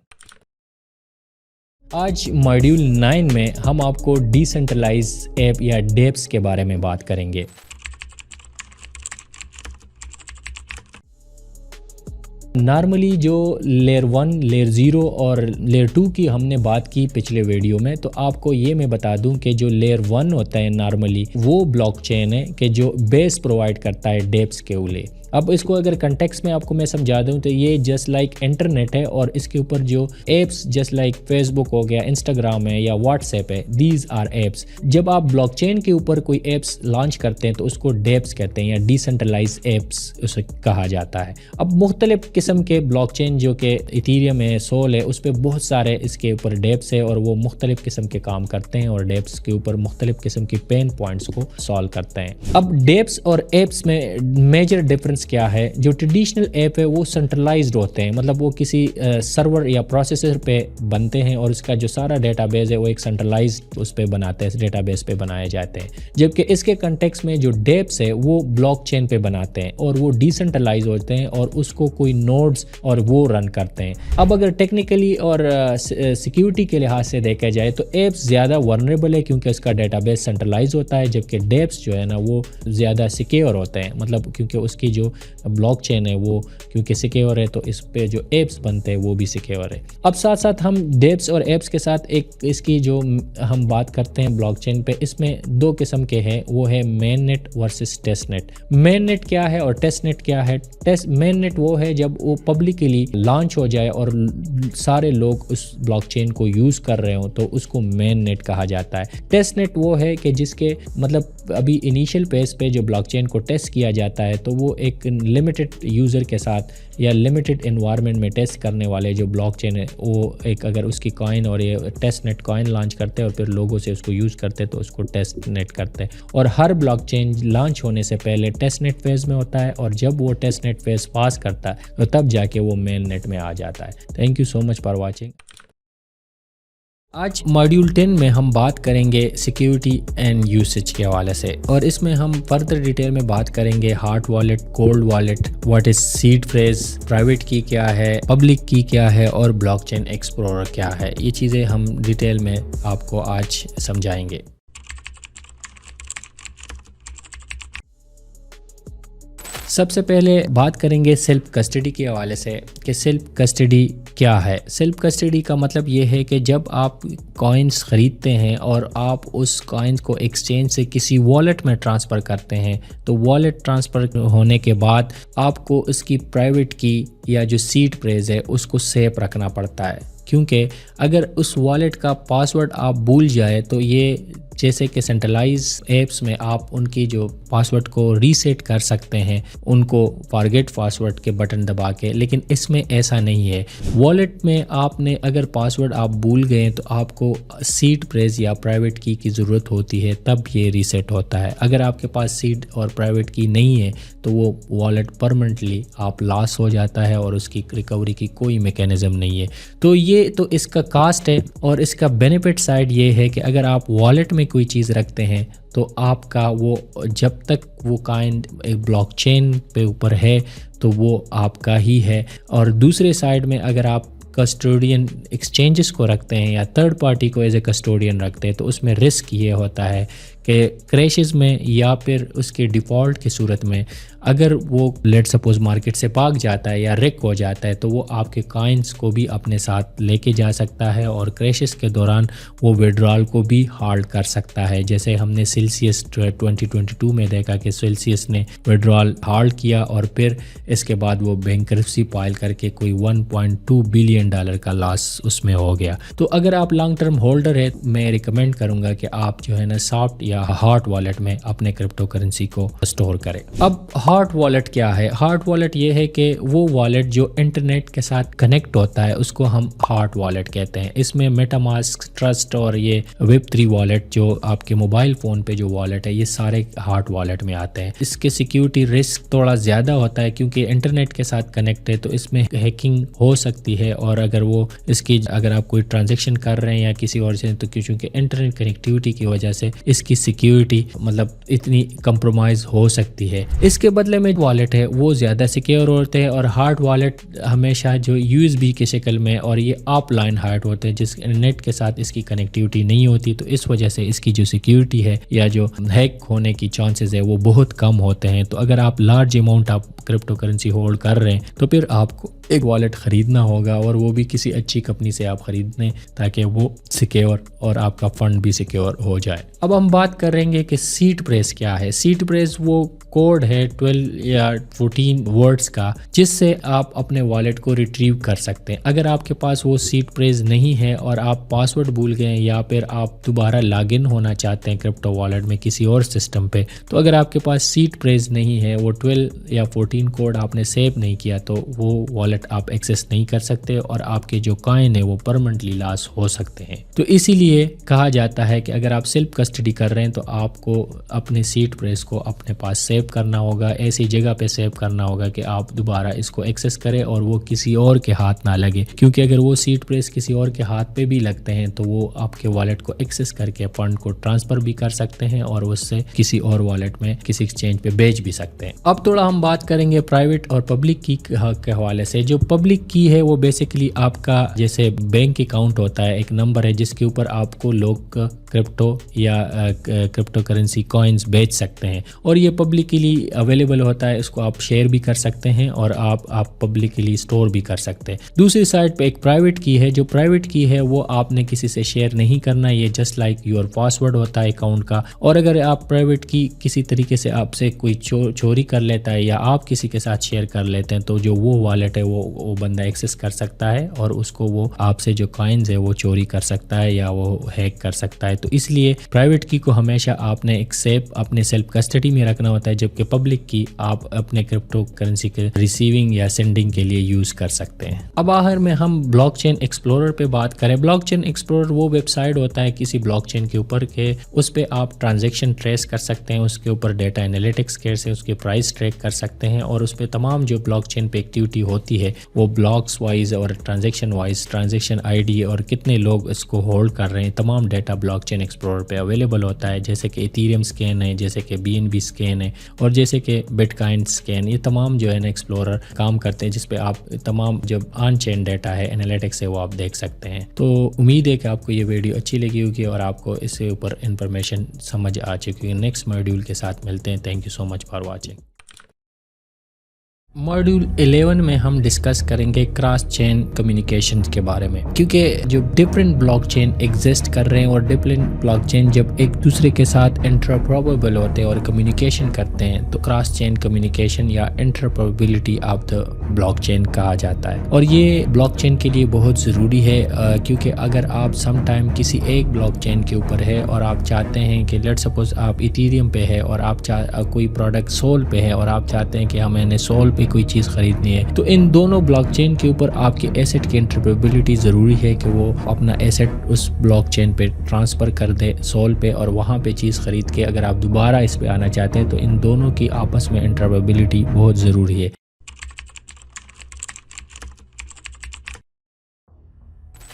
آج ماڈیول 9 میں ہم آپ کو ڈیسنٹرلائز ایپ یا ڈیپس کے بارے میں بات کریں گے. نارملی جو لیئر 1، لیئر 0 اور لیئر 2 کی ہم نے بات کی پچھلے ویڈیو میں، تو آپ کو یہ میں بتا دوں کہ جو لیئر 1 ہوتا ہے نارملی وہ بلاک چین ہے کہ جو بیس پرووائڈ کرتا ہے ڈیپس کے لیے. اب اس کو اگر کنٹیکس میں آپ کو میں سمجھا دوں تو یہ جسٹ لائک انٹرنیٹ ہے، اور اس کے اوپر جو ایپس جسٹ لائک فیس بک ہو گیا، انسٹاگرام ہے یا واٹس ایپ ہے، دیز آر ایپس. جب آپ بلاک چین کے اوپر کوئی ایپس لانچ کرتے ہیں تو اس کو ڈیپس کہتے ہیں یا ڈیسنٹرلائز ایپس اسے کہا جاتا ہے. اب مختلف قسم کے بلاک چین جو کہ ایتھیریم ہے، سول ہے، اس پہ بہت سارے اس کے اوپر ڈیپس ہے اور وہ مختلف قسم کے کام کرتے ہیں اور ڈیپس کے اوپر مختلف قسم کی پین پوائنٹس کو سالو کرتے ہیں. اب ڈیپس اور ایپس میں میجر ڈفرنس کیا ہے؟ جو ٹریڈیشنل ایپ ہے وہ سینٹرلائزڈ ہوتے ہیں، مطلب وہ کسی سرور یا پروسیسر پہ بنتے ہیں اور اس کا جو سارا ڈیٹا بیس ہے وہ ایک سینٹرلائزڈ اس پہ بناتے ہیں، ڈیٹا بیس پہ بنائے جاتے ہیں. جبکہ اس کے کنٹیکس میں جو ڈیپس ہے وہ بلاک چین پہ بناتے ہیں اور وہ ڈیسنٹرلائز ہوتے ہیں اور اس کو کوئی نوڈز اور وہ رن کرتے ہیں. اب اگر ٹیکنیکلی اور سیکیورٹی کے لحاظ سے دیکھا جائے تو ایپس زیادہ ورنریبل ہے کیونکہ اس کا ڈیٹا بیس سینٹرلائز ہوتا ہے، جبکہ ڈیپس جو ہے نا وہ زیادہ سیکیور ہوتے ہیں، مطلب کیونکہ اس کی جو بلاک چین ہے وہ کیونکہ سیکیور ہے تو اس پہ جو ایپس بنتے ہیں وہ بھی سیکیور ہے. اب ساتھ ساتھ ہم ڈیپس اور ایپس کے ساتھ ایک اس کی جو ہم بات کرتے ہیں بلاک چین پہ، اس میں دو قسم کے ہیں، وہ ہے مین نیٹ ورسز ٹیسٹ نیٹ. مین نیٹ کیا ہے اور ٹیسٹ نیٹ کیا ہے؟ مین نیٹ وہ ہے جب وہ پبلکلی لانچ ہو جائے اور سارے لوگ اس بلاک چین کو یوز کر رہے ہوں تو اس کو مین نیٹ کہا جاتا ہے. ٹیسٹ نیٹ وہ ہے کہ جس کے مطلب ابھی انیشیل پیس پہ جو بلاک چین کو ٹیسٹ کیا جاتا ہے تو وہ ایک لمیٹڈ یوزر کے ساتھ یا لمیٹڈ انوائرمنٹ میں ٹیسٹ کرنے والے جو بلاک چین ہے وہ ایک اگر اس کی کوائن اور یہ ٹیسٹ نیٹ کوائن لانچ کرتے اور پھر لوگوں سے اس کو یوز کرتے تو اس کو ٹیسٹ نیٹ کرتے ہیں. اور ہر بلاک چین لانچ ہونے سے پہلے ٹیسٹ نیٹ فیز میں ہوتا ہے اور جب وہ ٹیسٹ نیٹ فیز پاس کرتا ہے تو تب جا کے وہ مین نیٹ میں آ جاتا ہے. Thank you so much for watching. آج ماڈیول 10 میں ہم بات کریں گے سیکیورٹی اینڈ یوسیج کے حوالے سے، اور اس میں ہم فردر ڈیٹیل میں بات کریں گے hard wallet, cold wallet, what is seed phrase, private key کیا ہے، پبلک کی کیا ہے اور بلاک چین ایکسپلورر کیا ہے. یہ چیزیں ہم ڈیٹیل میں آپ کو آج سمجھائیں گے. سب سے پہلے بات کریں گے سیلف کسٹڈی کے حوالے سے کہ سیلف کسٹڈی کیا ہے. سیلف کسٹڈی کا مطلب یہ ہے کہ جب آپ کوائنس خریدتے ہیں اور آپ اس کوائنس کو ایکسچینج سے کسی والیٹ میں ٹرانسفر کرتے ہیں تو والیٹ ٹرانسفر ہونے کے بعد آپ کو اس کی پرائیویٹ کی یا جو سیڈ فریز ہے اس کو سیف رکھنا پڑتا ہے، کیونکہ اگر اس والیٹ کا پاسورڈ آپ بھول جائے تو یہ جیسے کہ سینٹرلائز ایپس میں آپ ان کی جو پاسورڈ کو ریسیٹ کر سکتے ہیں ان کو فارگیٹ پاسورڈ کے بٹن دبا کے، لیکن اس میں ایسا نہیں ہے. والیٹ میں آپ نے اگر پاسورڈ آپ بھول گئے تو آپ کو سیڈ فریز یا پرائیویٹ کی ضرورت ہوتی ہے، تب یہ ریسیٹ ہوتا ہے. اگر آپ کے پاس سیڈ اور پرائیویٹ کی نہیں ہے تو وہ والیٹ پرمنٹلی آپ لاس ہو جاتا ہے اور اس کی ریکوری کی کوئی میکینزم نہیں ہے. تو یہ تو اس کا کاسٹ ہے، اور اس کا بینیفٹ سائڈ یہ ہے کہ اگر آپ والیٹ میں کوئی چیز رکھتے ہیں تو آپ کا وہ جب تک وہ کائنڈ ایک بلاک چین پہ اوپر ہے تو وہ آپ کا ہی ہے. اور دوسرے سائڈ میں اگر آپ کسٹوڈین ایکسچینجز کو رکھتے ہیں یا تھرڈ پارٹی کو ایز اے کسٹوڈین رکھتے ہیں تو اس میں رسک یہ ہوتا ہے کہ کریشز میں یا پھر اس کے ڈیفالٹ کی صورت میں اگر وہ لیٹ سپوز مارکیٹ سے بھاگ جاتا ہے یا ریک ہو جاتا ہے تو وہ آپ کے کائنس کو بھی اپنے ساتھ لے کے جا سکتا ہے اور کریشز کے دوران وہ وڈرال کو بھی ہالٹ کر سکتا ہے. جیسے ہم نے سیلسیس 2022 میں دیکھا کہ سیلسیس نے وڈرال ہالٹ کیا اور پھر اس کے بعد وہ بینکرپسی فائل کر کے کوئی $1.2 بلین کا لاس اس میں ہو گیا. تو اگر آپ لانگ ٹرم ہولڈر ہے میں ریکمینڈ کروں گا کہ آپ جو ہے نا سافٹ یا ہارڈ والیٹ میں اپنے کرپٹو کرنسی کو اسٹور کریں. اب ہارڈ والیٹ کیا ہے؟ ہارڈ والیٹ یہ ہے کہ وہ والیٹ جو انٹرنیٹ کے ساتھ کنیکٹ ہوتا ہے اس کو ہم ہارڈ والیٹ کہتے ہیں. اس میں میٹا ماسک، ٹرسٹ اور یہ Web3 والیٹ جو آپ کے موبائل فون پہ جو والیٹ ہے یہ سارے ہارڈ والیٹ میں آتے ہیں. اس کے سیکیورٹی رسک تھوڑا زیادہ ہوتا ہے کیونکہ انٹرنیٹ کے ساتھ کنیکٹ ہے تو اس میں ہیکنگ ہو سکتی ہے، اور اگر وہ اس کی اگر آپ کوئی ٹرانزیکشن کر رہے ہیں یا کسی اور سے تو چونکہ انٹرنیٹ کنیکٹیوٹی کی وجہ سے اس کی سیکیورٹی مطلب اتنی کمپرومائز ہو سکتی ہے. اس کے بدلے میں والیٹ ہے وہ زیادہ سیکیور ہوتے ہیں، اور ہارڈ والیٹ ہمیشہ جو USB کی شکل میں اور یہ آپ لائن ہارڈ ہوتے ہیں جس نیٹ کے ساتھ اس کی کنیکٹیوٹی نہیں ہوتی، تو اس وجہ سے اس کی جو سیکیورٹی ہے یا جو ہیک ہونے کی چانسز ہے وہ بہت کم ہوتے ہیں. تو اگر آپ لارج اماؤنٹ آپ کرپٹو کرنسی ہولڈ کر رہے ہیں تو پھر آپ کو ایک والٹ خریدنا ہوگا، اور وہ بھی کسی اچھی کمپنی سے آپ خرید لیں تاکہ وہ سیکیور اور آپ کا فنڈ بھی سیکیور ہو جائے۔ اب ہم بات کریں گے کہ سیڈ پریس کیا ہے۔ سیڈ پریس وہ کوڈ ہے 12 یا 14 ورڈز کا جس سے آپ اپنے والٹ کو ریٹریو کر سکتے ہیں۔ اگر آپ کے پاس وہ سیڈ پریس نہیں ہے اور آپ پاسورڈ بھول گئے یا پھر آپ دوبارہ لاگ ان ہونا چاہتے ہیں کرپٹو والٹ میں کسی اور سسٹم پہ، تو اگر آپ کے پاس سیڈ پریس نہیں ہے، وہ 12 یا 14 کوڈ آپ نے سیو نہیں کیا، تو وہ والٹ آپ ایکسیس نہیں کر سکتے اور آپ کے جو کائن ہے وہ پرمنٹلی لاس ہو سکتے ہیں۔ تو اسی لیے کہا جاتا ہے کہ اگر آپ سیلف کسٹڈی کر رہے ہیں تو آپ کو اپنے سیڈ پریس کو اپنے پاس سیو کرنا ہوگا، ایسی جگہ پہ سیو کرنا ہوگا کہ آپ دوبارہ اس کو ایکسیس کریں اور وہ کسی اور کے ہاتھ نہ لگے، کیونکہ اگر وہ سیڈ پریس کسی اور کے ہاتھ پہ بھی لگتے ہیں تو وہ آپ کے والٹ کو ایکسیس کر کے فنڈ کو ٹرانسفر بھی کر سکتے ہیں اور اس سے کسی اور والٹ میں کسی ایکسچینج پہ بیچ بھی سکتے ہیں۔ اب تھوڑا ہم بات کریں گے پرائیویٹ اور پبلک کی کے حوالے سے۔ جو پبلک کی ہے وہ بیسیکلی آپ کا جیسے بینک اکاؤنٹ ہوتا ہے، ایک نمبر ہے جس کے اوپر آپ کو لوگ کرپٹو یا کرپٹو کرنسی کوائنز بیچ سکتے ہیں، اور یہ پبلکلی اویلیبل ہوتا ہے، اس کو آپ شیئر بھی کر سکتے ہیں اور آپ پبلکلی سٹور بھی کر سکتے ہیں۔ دوسری سائڈ پہ ایک پرائیویٹ کی ہے۔ جو پرائیویٹ کی ہے وہ آپ نے کسی سے شیئر نہیں کرنا، یہ جسٹ لائک یور پاسورڈ ہوتا ہے اکاؤنٹ کا، اور اگر آپ پرائیویٹ کی کسی طریقے سے آپ سے کوئی چوری کر لیتا ہے یا آپ کسی کے ساتھ شیئر کر لیتے ہیں تو جو وہ والٹ ہے وہ بندہ ایکسیس کر سکتا ہے اور اس کو وہ آپ سے جو کوائنز ہے وہ چوری کر سکتا ہے یا وہ ہیک کر سکتا ہے۔ تو اس لیے پرائیویٹ کی کو ہمیشہ آپ نے ایک سیف اپنے سیلف کسٹڈی میں رکھنا ہوتا ہے، جبکہ پبلک کی آپ اپنے کرپٹو کرنسی کے ریسیونگ یا سینڈنگ کے لیے یوز کر سکتے ہیں۔ اب آخر میں ہم بلاک چین ایکسپلورر پہ بات کریں۔ بلاک چین ایکسپلورر وہ ویب سائٹ ہوتا ہے کسی بلاک چین کے اوپر کہ اس پہ آپ ٹرانزیکشن ٹریس کر سکتے ہیں، اس کے اوپر ڈیٹا انالیٹکس کیسے اس کے پرائس ٹریک کر سکتے ہیں، اور اس پہ تمام جو بلاک چین پہ ایکٹیویٹی ہوتی ہے وہ بلاکس وائز اور transaction wise, transaction I D اور کتنے لوگ اس کو ہولڈ کر رہے ہیں، تمام ڈیٹا بلاک چین ایکسپلورر پہ اویلیبل ہوتا ہے، جیسے کہ ایتھیریم اسکین ہے، جیسے کہ BNB اسکین ہے، اور جیسے کہ بٹ کائن اسکین۔ یہ تمام جو ہے نا ایکسپلورر کام کرتے ہیں جس پہ آپ تمام جو آن چین ڈیٹا ہے انالیٹکس ہے وہ آپ دیکھ سکتے ہیں۔ تو امید ہے کہ آپ کو یہ ویڈیو اچھی لگی ہوگی اور آپ کو اس کے اوپر انفارمیشن سمجھ آ چکی ہے۔ نیکسٹ ماڈیول کے ساتھ ملتے ہیں۔ Thank you so much for watching. Module 11 میں ہم ڈسکس کریں گے کراس چین کمیونیکیشن کے بارے میں، کیونکہ جو ڈفرینٹ بلاک چین ایگزسٹ کر رہے ہیں اور ڈفرینٹ بلاک چین جب ایک دوسرے کے ساتھ انٹرپروبیبل ہوتے ہیں اور کمیونیکیشن کرتے ہیں تو کراس چین کمیونیکیشن یا انٹرپروبیبلٹی آف دا بلاک چین کہا جاتا ہے، اور یہ بلاک چین کے لیے بہت ضروری ہے، کیونکہ اگر آپ سم ٹائم کسی ایک بلاک چین کے اوپر ہے اور آپ چاہتے ہیں کہ لیٹ سپوز آپ ایتھیریم پہ ہے اور آپ کوئی پروڈکٹ سول پہ ہے اور آپ چاہتے ہیں کہ ہمیں نے سول پہ کوئی چیز خریدنی ہے، تو ان دونوں بلاک چین کے اوپر آپ کے ایسٹ کی انٹرپریبلٹی ضروری ہے کہ وہ اپنا ایسٹ اس بلاک چین پہ ٹرانسفر کر دے سول پہ، اور وہاں پہ چیز خرید کے اگر آپ دوبارہ اس پہ آنا چاہتے ہیں تو ان دونوں کی آپس میں انٹرپریبلٹی بہت ضروری ہے۔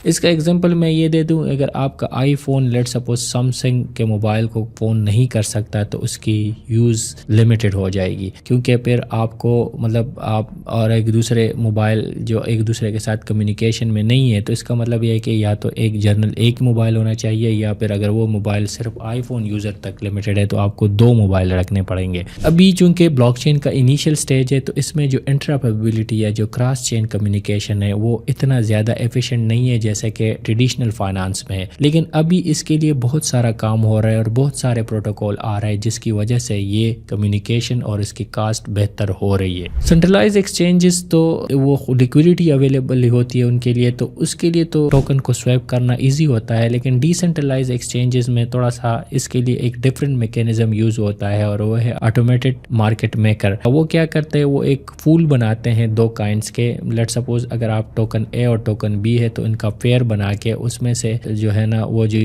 اس کا ایگزامپل میں یہ دے دوں، اگر آپ کا آئی فون لیٹ سپوز سیمسنگ کے موبائل کو فون نہیں کر سکتا تو اس کی یوز لمیٹڈ ہو جائے گی، کیونکہ پھر آپ کو مطلب آپ اور ایک دوسرے موبائل جو ایک دوسرے کے ساتھ کمیونیکیشن میں نہیں ہے، تو اس کا مطلب یہ ہے کہ یا تو ایک جنرل ایک موبائل ہونا چاہیے، یا پھر اگر وہ موبائل صرف آئی فون یوزر تک لمیٹڈ ہے تو آپ کو 2 موبائل رکھنے پڑیں گے۔ ابھی چونکہ بلاک چین کا انیشیل سٹیج ہے تو اس میں جو انٹرپریبلٹی یا جو کراس چین کمیونیکیشن ہے وہ اتنا زیادہ ایفیشینٹ نہیں ہے جیسے کہ ٹریڈیشنل فائنانس میں ہے، لیکن ابھی اس کے لیے بہت سارا کام ہو رہا ہے اور بہت سارے پروٹوکول آ رہا ہے جس کی وجہ سے یہ کمیونیکیشن اور اس کی کاسٹ بہتر ہو رہی ہے۔ سینٹرلائز ایکسچینجز تو وہ لیکوڈیٹی اویلیبل ہوتی ہے ان کے لیے، تو اس کے لیے تو ٹوکن کو سویپ کرنا ایزی ہوتا ہے، لیکن ڈی سینٹرلائز ایکسچینجز میں تھوڑا سا اس کے لیے ایک ڈفرینٹ میکینزم یوز ہوتا ہے، اور وہ ہے آٹومیٹڈ مارکیٹ میکر۔ وہ کیا کرتے ہیں، وہ ایک پول بناتے ہیں 2 کائنس کے، لیٹ سپوز اگر آپ ٹوکن اے اور ٹوکن بی ہے تو ان کا پیئر بنا کے اس میں سے جو ہے نا وہ جو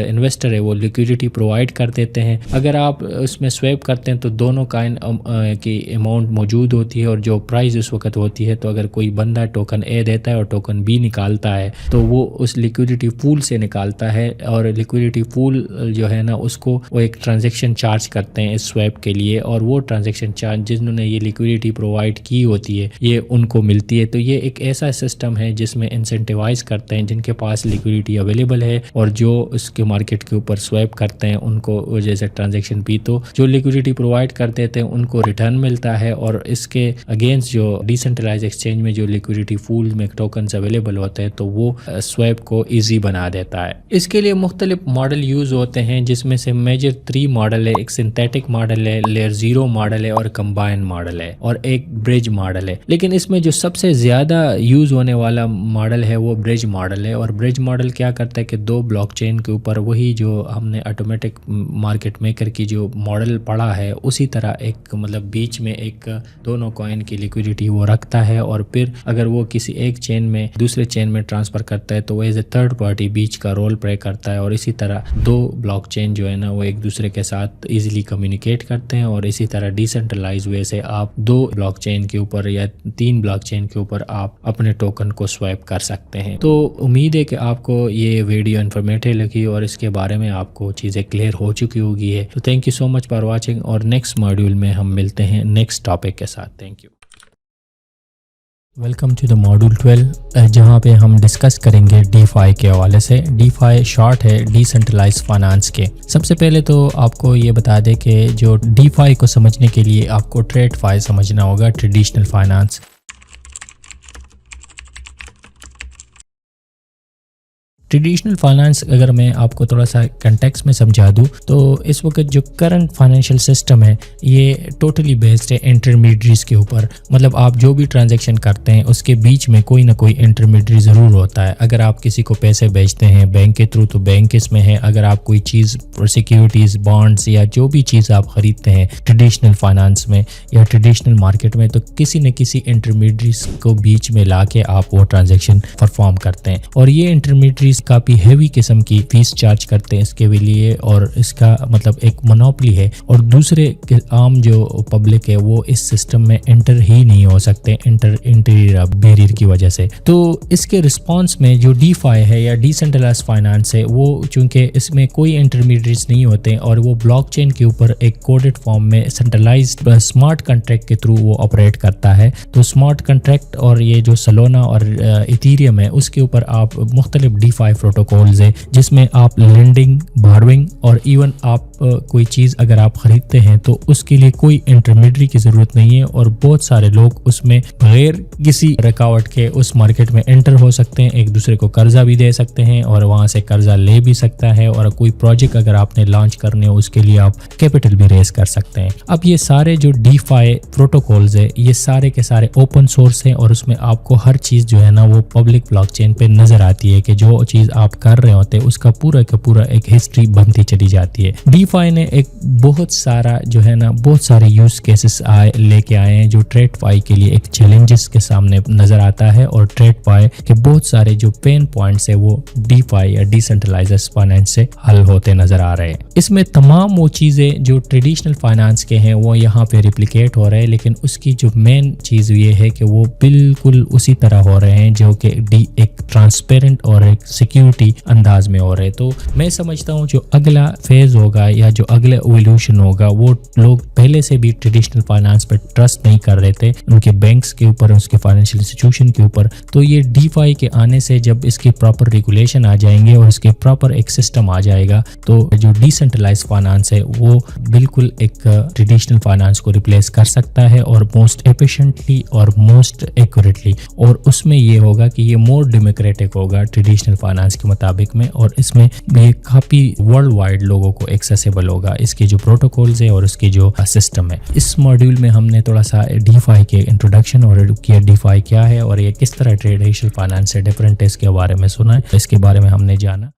انویسٹر ہے وہ لیکوڈیٹی پرووائڈ کر دیتے ہیں۔ اگر آپ اس میں سویپ کرتے ہیں تو دونوں کائن کی اماؤنٹ موجود ہوتی ہے اور جو پرائز اس وقت ہوتی ہے، تو اگر کوئی بندہ ٹوکن اے دیتا ہے اور ٹوکن بی نکالتا ہے تو وہ اس لیکوڈیٹی پول سے نکالتا ہے، اور لیکوڈیٹی پول جو ہے نا اس کو وہ ایک ٹرانزیکشن چارج کرتے ہیں اس سویپ کے لیے، اور وہ ٹرانزیکشن چارج جنہوں نے یہ لیکوڈیٹی پرووائڈ کی ہوتی ہے یہ ان کو ملتی ہے۔ تو یہ ایک ایسا سسٹم ہے جس میں انسینٹیوائز کرتے ہیں جن کے پاس لیکوڈیٹی اویلیبل ہے اور جو اس کے مارکیٹ کے اوپر سویپ کرتے ہیں ان کو جیسے ٹرانزیکشن بھی تو جو لیکوڈیٹی پرووائڈ کرتے تھے ان کو ریٹرن ملتا ہے، اور اس کے اگینسٹ جو ڈیسنٹرلائز ایکسچینج میں جو لیکوڈیٹی پول میں ٹوکنز اویلیبل ہوتے ہیں تو وہ سویپ کو ایزی بنا دیتا ہے۔ اس کے لیے مختلف ماڈل یوز ہوتے ہیں جس میں سے میجر 3 ماڈل ہے، ایک سنتھیٹک ماڈل ہے، لیئر 0 ماڈل ہے اور کمبائن ماڈل ہے، اور ایک برج ماڈل ہے۔ لیکن اس میں جو سب سے زیادہ یوز ہونے والا ماڈل ہے وہ برج ماڈل ہے، اور برج ماڈل کیا کرتا ہے کہ 2 بلاک چین کے اوپر وہی جو ہم نے آٹومیٹک مارکیٹ میکر کی جو ماڈل پڑھا ہے اسی طرح ایک مطلب بیچ میں ایک دونوں کوائن کی لیکوڈیٹی وہ رکھتا ہے، اور پھر اگر وہ کسی ایک چین میں دوسرے چین میں ٹرانسفر کرتا ہے تو وہ ایز اے تھرڈ پارٹی بیچ کا رول پلے کرتا ہے، اور اسی طرح 2 بلاک چین جو ہے نا وہ ایک دوسرے کے ساتھ ایزیلی کمیونیکیٹ کرتے ہیں، اور اسی طرح ڈیسنٹرلائز وے سے آپ 2 بلاک چین کے اوپر یا 3 بلاک چین کے اوپر آپ اپنے ٹوکن کو سوائپ کر سکتے ہیں۔ تو امید ہے کہ آپ کو یہ ویڈیو انفارمیٹیو لگی اور اس کے بارے میں آپ کو چیزیں کلیئر ہو چکی ہوگی ہے۔ تو thank you so much for watching, اور نیکسٹ ماڈیول میں ہم ملتے ہیں نیکسٹ ٹاپک کے ساتھ۔ Thank you. Welcome to the module 12، جہاں پہ ہم ڈسکس کریں گے ڈی فائی کے حوالے سے۔ ڈی فائی شارٹ ہے ڈیسنٹرلائز فائنانس کے۔ سب سے پہلے تو آپ کو یہ بتا دیں کہ جو ڈی فائی کو سمجھنے کے لیے آپ کو ٹریڈ فائی سمجھنا ہوگا، ٹریڈیشنل فائنانس۔ ٹریڈیشنل فائنانس اگر میں آپ کو تھوڑا سا کنٹیکس میں سمجھا دوں تو اس وقت جو کرنٹ فائنینشیل سسٹم ہے یہ ٹوٹلی بیسڈ ہے انٹرمیڈیٹریز کے اوپر، مطلب آپ جو بھی ٹرانزیکشن کرتے ہیں اس کے بیچ میں کوئی نہ کوئی انٹرمیڈیٹری ضرور ہوتا ہے۔ اگر آپ کسی کو پیسے بیچتے ہیں بینک کے تھرو تو بینک اس میں ہے، اگر آپ کوئی چیز سیکیورٹیز بانڈز یا جو بھی چیز آپ خریدتے ہیں ٹریڈیشنل فائنانس میں یا ٹریڈیشنل مارکیٹ میں تو کسی نہ کسی انٹرمیڈیٹریز کو بیچ میں لا کے آپ وہ ٹرانزیکشن پرفارم کرتے ہیں، اور یہ انٹرمیڈیٹریز کافی ہیوی قسم کی فیس چارج کرتے ہیں اس کے لیے، اور اس کا مطلب ایک منوپلی ہے، اور دوسرے عام جو پبلک ہے وہ اس سسٹم میں انٹر ہی نہیں ہو سکتے انٹیریئر بیریئر کی وجہ سے۔ تو اس کے رسپانس میں جو ڈی فائی ہے یا ڈیسنٹرلائز فائنانس ہے وہ چونکہ اس میں کوئی انٹرمیڈیٹریز نہیں ہوتے اور وہ بلاک چین کے اوپر ایک کوڈڈ فارم میں سینٹرلائزڈ اسمارٹ کنٹریکٹ کے تھرو وہ آپریٹ کرتا ہے۔ تو اسمارٹ کنٹریکٹ اور یہ جو سلونا اور ایتھیریم ہے اس کے اوپر آپ مختلف ڈی فائی پروٹوکولز ہے جس میں آپ لینڈنگ، بارونگ اور ایون آپ کوئی چیز اگر آپ خریدتے ہیں تو اس کے لیے کوئی انٹرمیڈیٹری کی ضرورت نہیں ہے، اور بہت سارے لوگ اس میں بغیر کسی رکاوٹ کے اس مارکیٹ میں انٹر ہو سکتے ہیں، ایک دوسرے کو قرضہ بھی دے سکتے ہیں اور وہاں سے قرضہ لے بھی سکتا ہے، اور کوئی پروجیکٹ اگر آپ نے لانچ کرنے ہو اس کے لیے آپ کیپٹل بھی ریز کر سکتے ہیں۔ اب یہ سارے جو ڈی فائی پروٹوکولز ہے یہ سارے کے سارے اوپن سورس ہیں، اور اس میں آپ کو ہر چیز جو ہے نا وہ پبلک بلاک چین پہ نظر آتی ہے کہ جو چیز آپ کر رہے ہوتے ہیں اس کا پورا کا پورا ایک ہسٹری بنتی چلی جاتی ہے۔ ڈی فائی نے ایک بہت سارا جو ہے نا بہت سارے یوز کیسز لے کے آئے ہیں جو ٹریڈ فائی کے لیے ایک چیلنجز کے سامنے نظر آتا ہے، اور ٹریڈ فائی کے بہت سارے جو پین پوائنٹس ہیں وہ ڈی فائی یا ڈیسنٹرلائزڈ فائنانس سے حل ہوتے نظر آ رہے ہیں۔ اس میں تمام وہ چیزیں جو ٹریڈیشنل فائنانس کے ہیں وہ یہاں پہ ریپلیکیٹ ہو رہے ہیں، لیکن اس کی جو مین چیز یہ ہے کہ وہ بالکل اسی طرح ہو رہے ہیں جو کہ ایک ٹرانسپیرنٹ اور ایک سیکیورٹی انداز میں ہو رہے۔ تو میں سمجھتا ہوں جو اگلا فیز ہوگا یا جو اگلا ایوولوشن ہوگا وہ لوگ پہلے سے بھی ٹریڈیشنل فائنانس پر ٹرسٹ نہیں کر رہے تھے، ان کے بینکس کے اوپر، اس کے فائنینشیل انسٹیٹیوشن کے اوپر۔ تو یہ ڈی فائی کے آنے سے جب اس کی پراپر ریگولیشن آ جائیں گے اور اس کے پراپر ایک سسٹم آ جائے گا تو جو ڈیسنٹرلائز فائنانس ہے وہ بالکل ایک ٹریڈیشنل فائنانس کو ریپلیس کر سکتا ہے، اور موسٹ ایفیشینٹلی اور موسٹ ایکوریٹلی، اور اس میں یہ ہوگا کہ یہ مور ڈیموکریٹک ہوگا ٹریڈیشنل فائنانس کے مطابق میں، اور اس میں یہ کافی ورلڈ وائڈ لوگوں کو ایکسیسیبل ہوگا اس کے جو پروٹوکولز ہے اور اس کی جو سسٹم ہے۔ اس ماڈیول میں ہم نے تھوڑا سا ڈی فائی کے انٹروڈکشن اور ڈی فائی کیا ہے اور یہ کس طرح ٹریڈیشنل فائنانس سے ڈفرینٹ ہے اس کے بارے میں سنا ہے، اس کے بارے میں ہم نے جانا۔